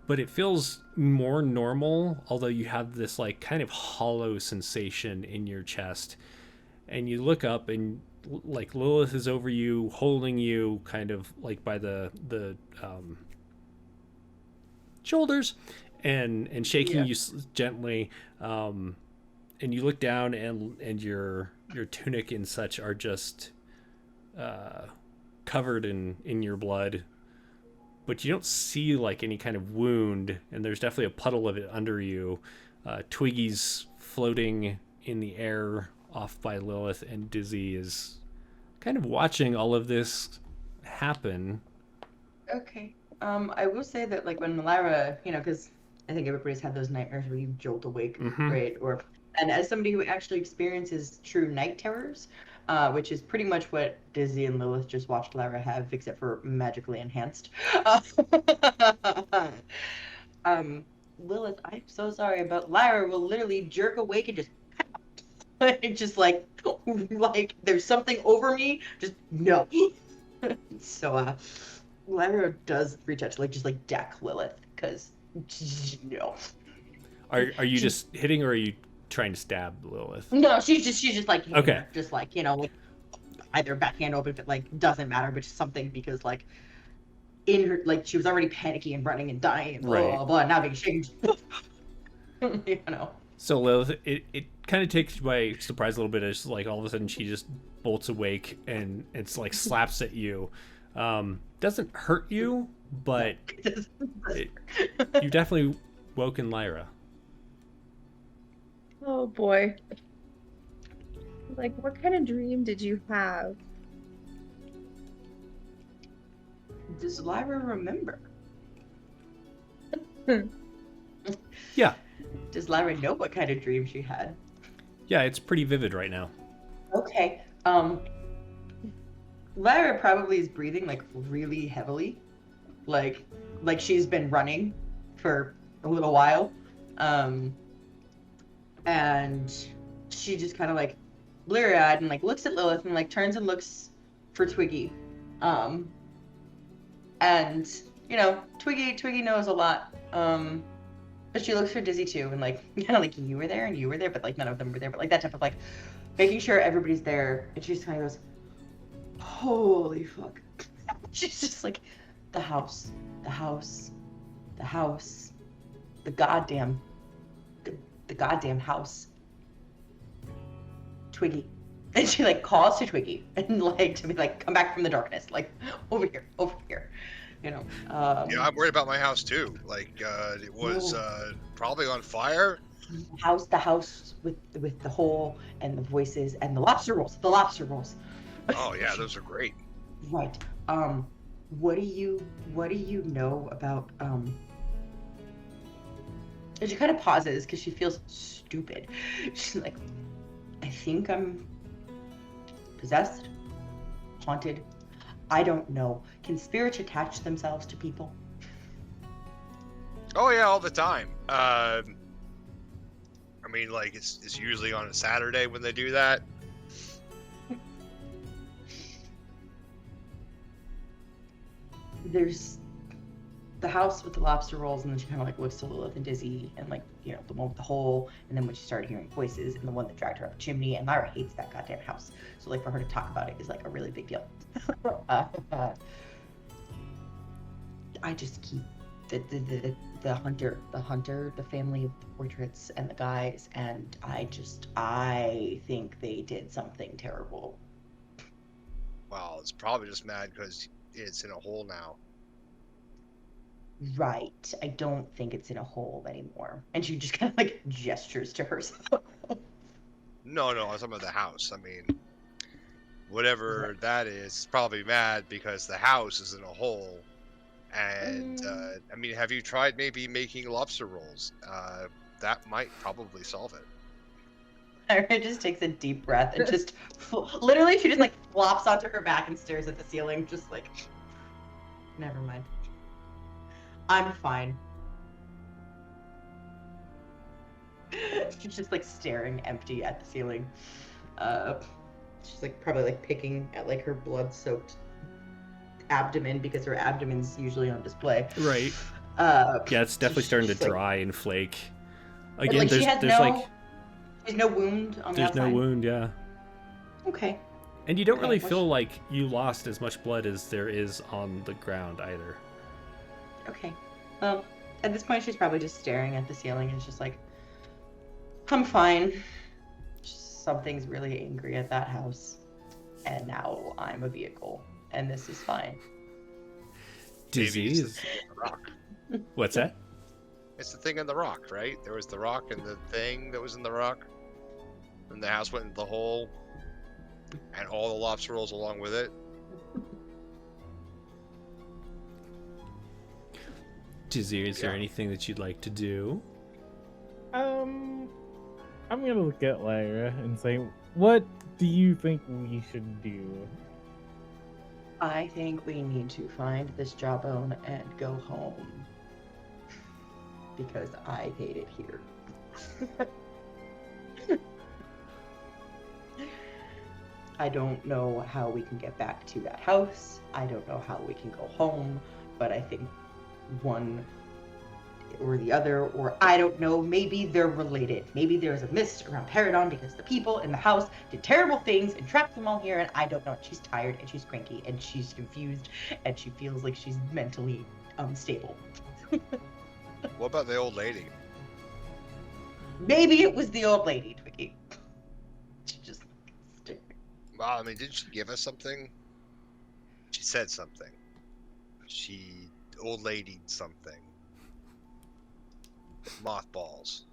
A: but it feels more normal, although you have this like kind of hollow sensation in your chest. And you look up and like Lilith is over you, holding you kind of like by the shoulders and shaking you gently. And you look down and your tunic and such are just covered in your blood, but you don't see like any kind of wound, and there's definitely a puddle of it under you. Twiggy's floating in the air off by Lilith, and Dizzy is kind of watching all of this happen.
E: Okay. I will say that like when Lyra, because I think everybody's had those nightmares where you jolt awake, right? And as somebody who actually experiences true night terrors, which is pretty much what Dizzy and Lilith just watched Lyra have, except for magically enhanced. Lilith, I'm so sorry, but Lyra will literally jerk awake and just just like there's something over me, just no. So Lyra does reach out to just deck Lilith, because no.
A: Are you just hitting, or are you trying to stab Lilith?
E: No, she's just like hitting
A: okay
E: her, just either backhand open, if it doesn't matter, but just something, because in her she was already panicky and running and dying and blah blah blah, and now being shaken.
A: So Lilith, it kind of takes you by surprise a little bit. It's like all of a sudden she just bolts awake, and it's like slaps at you. Doesn't hurt you, but you definitely woken Lyra.
C: Oh boy. What kind of dream did you have?
E: Does Lyra remember?
A: Yeah.
E: Does Lyra know what kind of dream she had?
A: Yeah, it's pretty vivid right now.
E: Okay. Lyra probably is breathing really heavily, like she's been running for a little while, and she just kind of bleary-eyed and looks at Lilith and turns and looks for Twiggy, and Twiggy knows a lot, but she looks for Dizzy too, and kind of you were there and you were there, but none of them were there, but that type of making sure everybody's there, and she just kind of goes, holy fuck. She's just the house, the goddamn house. Twiggy. And she calls to Twiggy and to be come back from the darkness, over here.
B: Yeah, I'm worried about my house too. It was probably on fire.
E: The house with the hole and the voices and the lobster rolls.
B: Oh yeah, those are great.
E: Right. What do you know about And she kind of pauses because she feels stupid. She's like, I think I'm possessed, haunted. I don't know. Can spirits attach themselves to people?
B: Oh yeah, all the time. It's usually on a Saturday when they do that.
E: There's the house with the lobster rolls, and then she kind of looks to Lilith and Dizzy, and the one with the hole, and then when she started hearing voices, and the one that dragged her up the chimney, and Lyra hates that goddamn house, so for her to talk about it is a really big deal. I just keep the hunter, the family of the portraits and the guys, and I think they did something terrible.
B: Well, it's probably just mad because it's in a hole now.
E: Right. I don't think it's in a hole anymore. And she just kind of gestures to herself.
B: No, I'm talking about the house. Whatever that is, it's probably mad because the house is in a hole. And have you tried maybe making lobster rolls? That might probably solve it.
E: Lyra just takes a deep breath and just literally she just flops onto her back and stares at the ceiling, just never mind. I'm fine. She's just staring empty at the ceiling. She's probably picking at her blood-soaked abdomen, because her abdomen's usually on display.
A: Right. Yeah, it's definitely starting to dry and flake. Again, there's
E: no wound on the outside?
A: There's no wound, yeah.
E: Okay.
A: And you don't really feel like you lost as much blood as there is on the ground either.
E: Okay. Well, at this point, she's probably just staring at the ceiling and just I'm fine. Something's really angry at that house. and now I'm a vehicle, and this is fine.
A: Dizzy
B: Maybe it's
A: is.
B: the thing in the rock.
A: What's that?
B: It's the thing in the rock, right? There was the rock and the thing that was in the rock. And the house went into the hole. And all the lobster rolls along with it.
A: Dizzy, is there
B: Yeah.
A: anything that you'd like to do?
D: I'm gonna look at Lyra and say, what do you think we should do?
E: I think we need to find this jawbone and go home. Because I hate it here. I don't know how we can get back to that house. I don't know how we can go home. But I think one or the other, or I don't know, maybe they're related. Maybe there's a mist around Paridon because the people in the house did terrible things and trapped them all here, and I don't know. She's tired and she's cranky and she's confused and she feels like she's mentally unstable.
B: What about the old lady?
E: Maybe it was the old lady, Twiggy. She just
B: Well, I mean, didn't she give us something? She said something. She old lady something. Mothballs.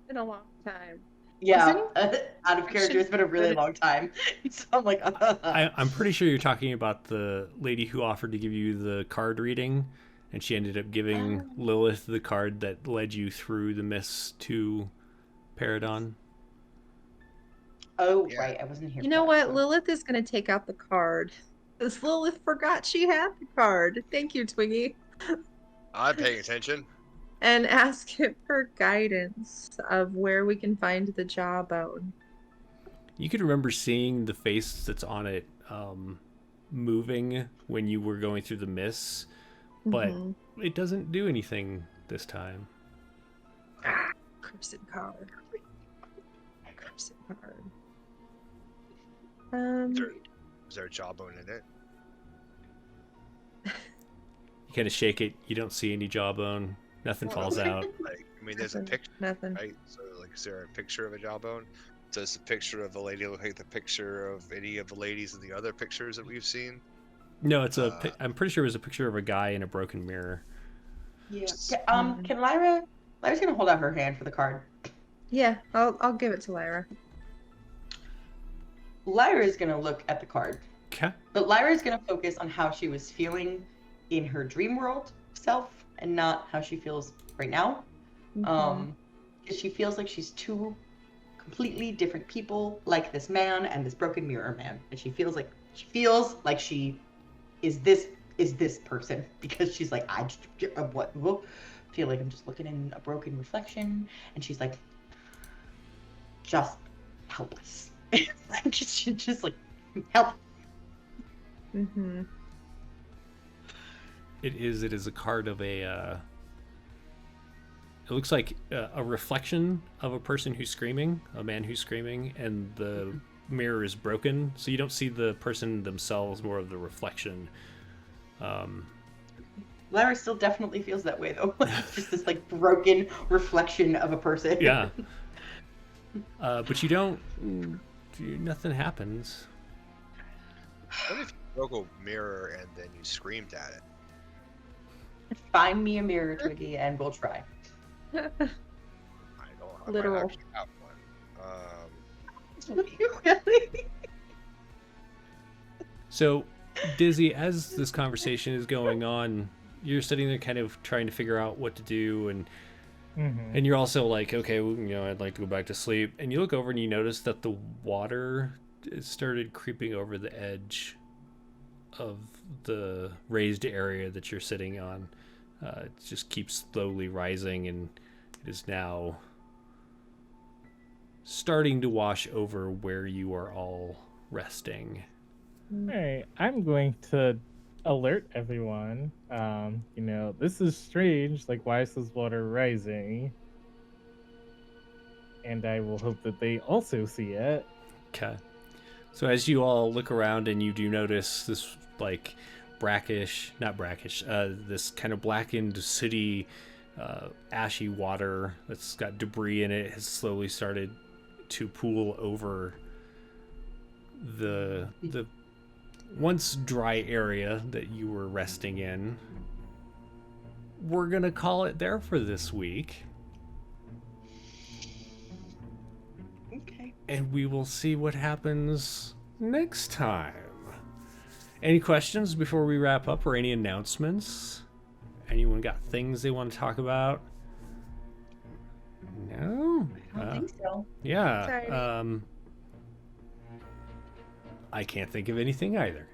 C: Been a long time.
E: yeah,
C: Is
E: out of character. It's been a really long time. So I'm like,
A: I'm pretty sure you're talking about the lady who offered to give you the card reading, and she ended up giving Lilith the card that led you through the mist to Paridon.
E: oh
B: Yeah.
E: right, I wasn't here.
C: You
E: for
C: know
E: that,
C: what?
E: so-
C: Lilith is going to take out the card. Because Lilith forgot she had the card. Thank you, Twiggy.
B: I'm paying attention.
C: And ask it for guidance of where we can find the jawbone.
A: You could remember seeing the face that's on it moving when you were going through the mists, but
C: Mhm.
A: it doesn't do anything this time.
C: Cursed card. Cursed card.
B: Is there a jawbone in it?
A: You kind of shake it, you don't see any jawbone, nothing falls out.
B: Like, I mean, there's a
C: Nothing.
B: picture,
C: Nothing.
B: right? So, like, is there a picture of a jawbone? Does the picture of the lady look like the picture of any of the ladies in the other pictures that we've seen?
A: No, I'm pretty sure it was a picture of a guy in a broken mirror.
E: Yeah.
B: Just-
E: Can Lyra's gonna hold out her hand for the card.
C: Yeah, I'll give it to Lyra.
E: Lyra is gonna look at the card,
A: Okay.
E: but Lyra is gonna focus on how she was feeling in her dream world self, and not how she feels right now.
C: Mhm.
E: 'Cause she feels like she's two completely different people, like this man and this broken mirror man, and she feels like she is this person because she's like feel like I'm just looking in a broken reflection, and she's like, just help us. Like, just like help.
C: Mhm.
A: It is a card of a it looks like a reflection of a person who's screaming, a man who's screaming, and the mirror is broken, so you don't see the person themselves, more of the reflection.
E: Lyra still definitely feels that way though. It's just this like broken reflection of a person.
A: Yeah. But you don't. Nothing happens.
B: What if you broke a mirror and then you screamed at it?
E: Find me a mirror, Twiggy, and we'll try.
B: I don't. I
C: Literal.
B: might actually have one.
E: Really?
A: So, Dizzy, as this conversation is going on, you're sitting there kind of trying to figure out what to do, and and you're also like, okay, well, I'd like to go back to sleep. And you look over and you notice that the water has started creeping over the edge of the raised area that you're sitting on. It just keeps slowly rising, and it is now starting to wash over where you are all resting.
D: Alright, I'm going to alert everyone. This is strange. Like, why is this water rising? And I will hope that they also see it.
A: Okay. So as you all look around and you do notice this, like, this kind of blackened, sooty, ashy water that's got debris in it has slowly started to pool over the once dry area that you were resting in. We're gonna call it there for this week.
E: Okay.
A: And we will see what happens next time. Any questions before we wrap up, or any announcements? Anyone got things they want to talk about? No?
E: I don't think so.
A: Yeah.
C: Sorry.
A: I can't think of anything either.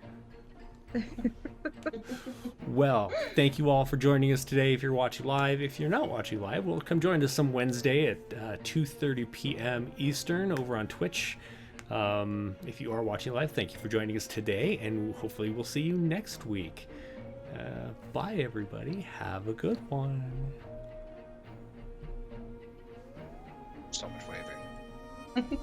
A: Well, thank you all for joining us today. If you're watching live, if you're not watching live, well, come join us some Wednesday at 2:30 p.m. Eastern over on Twitch. If you are watching live, thank you for joining us today, and hopefully we'll see you next week. Bye, everybody. Have a good one.
B: So much waving.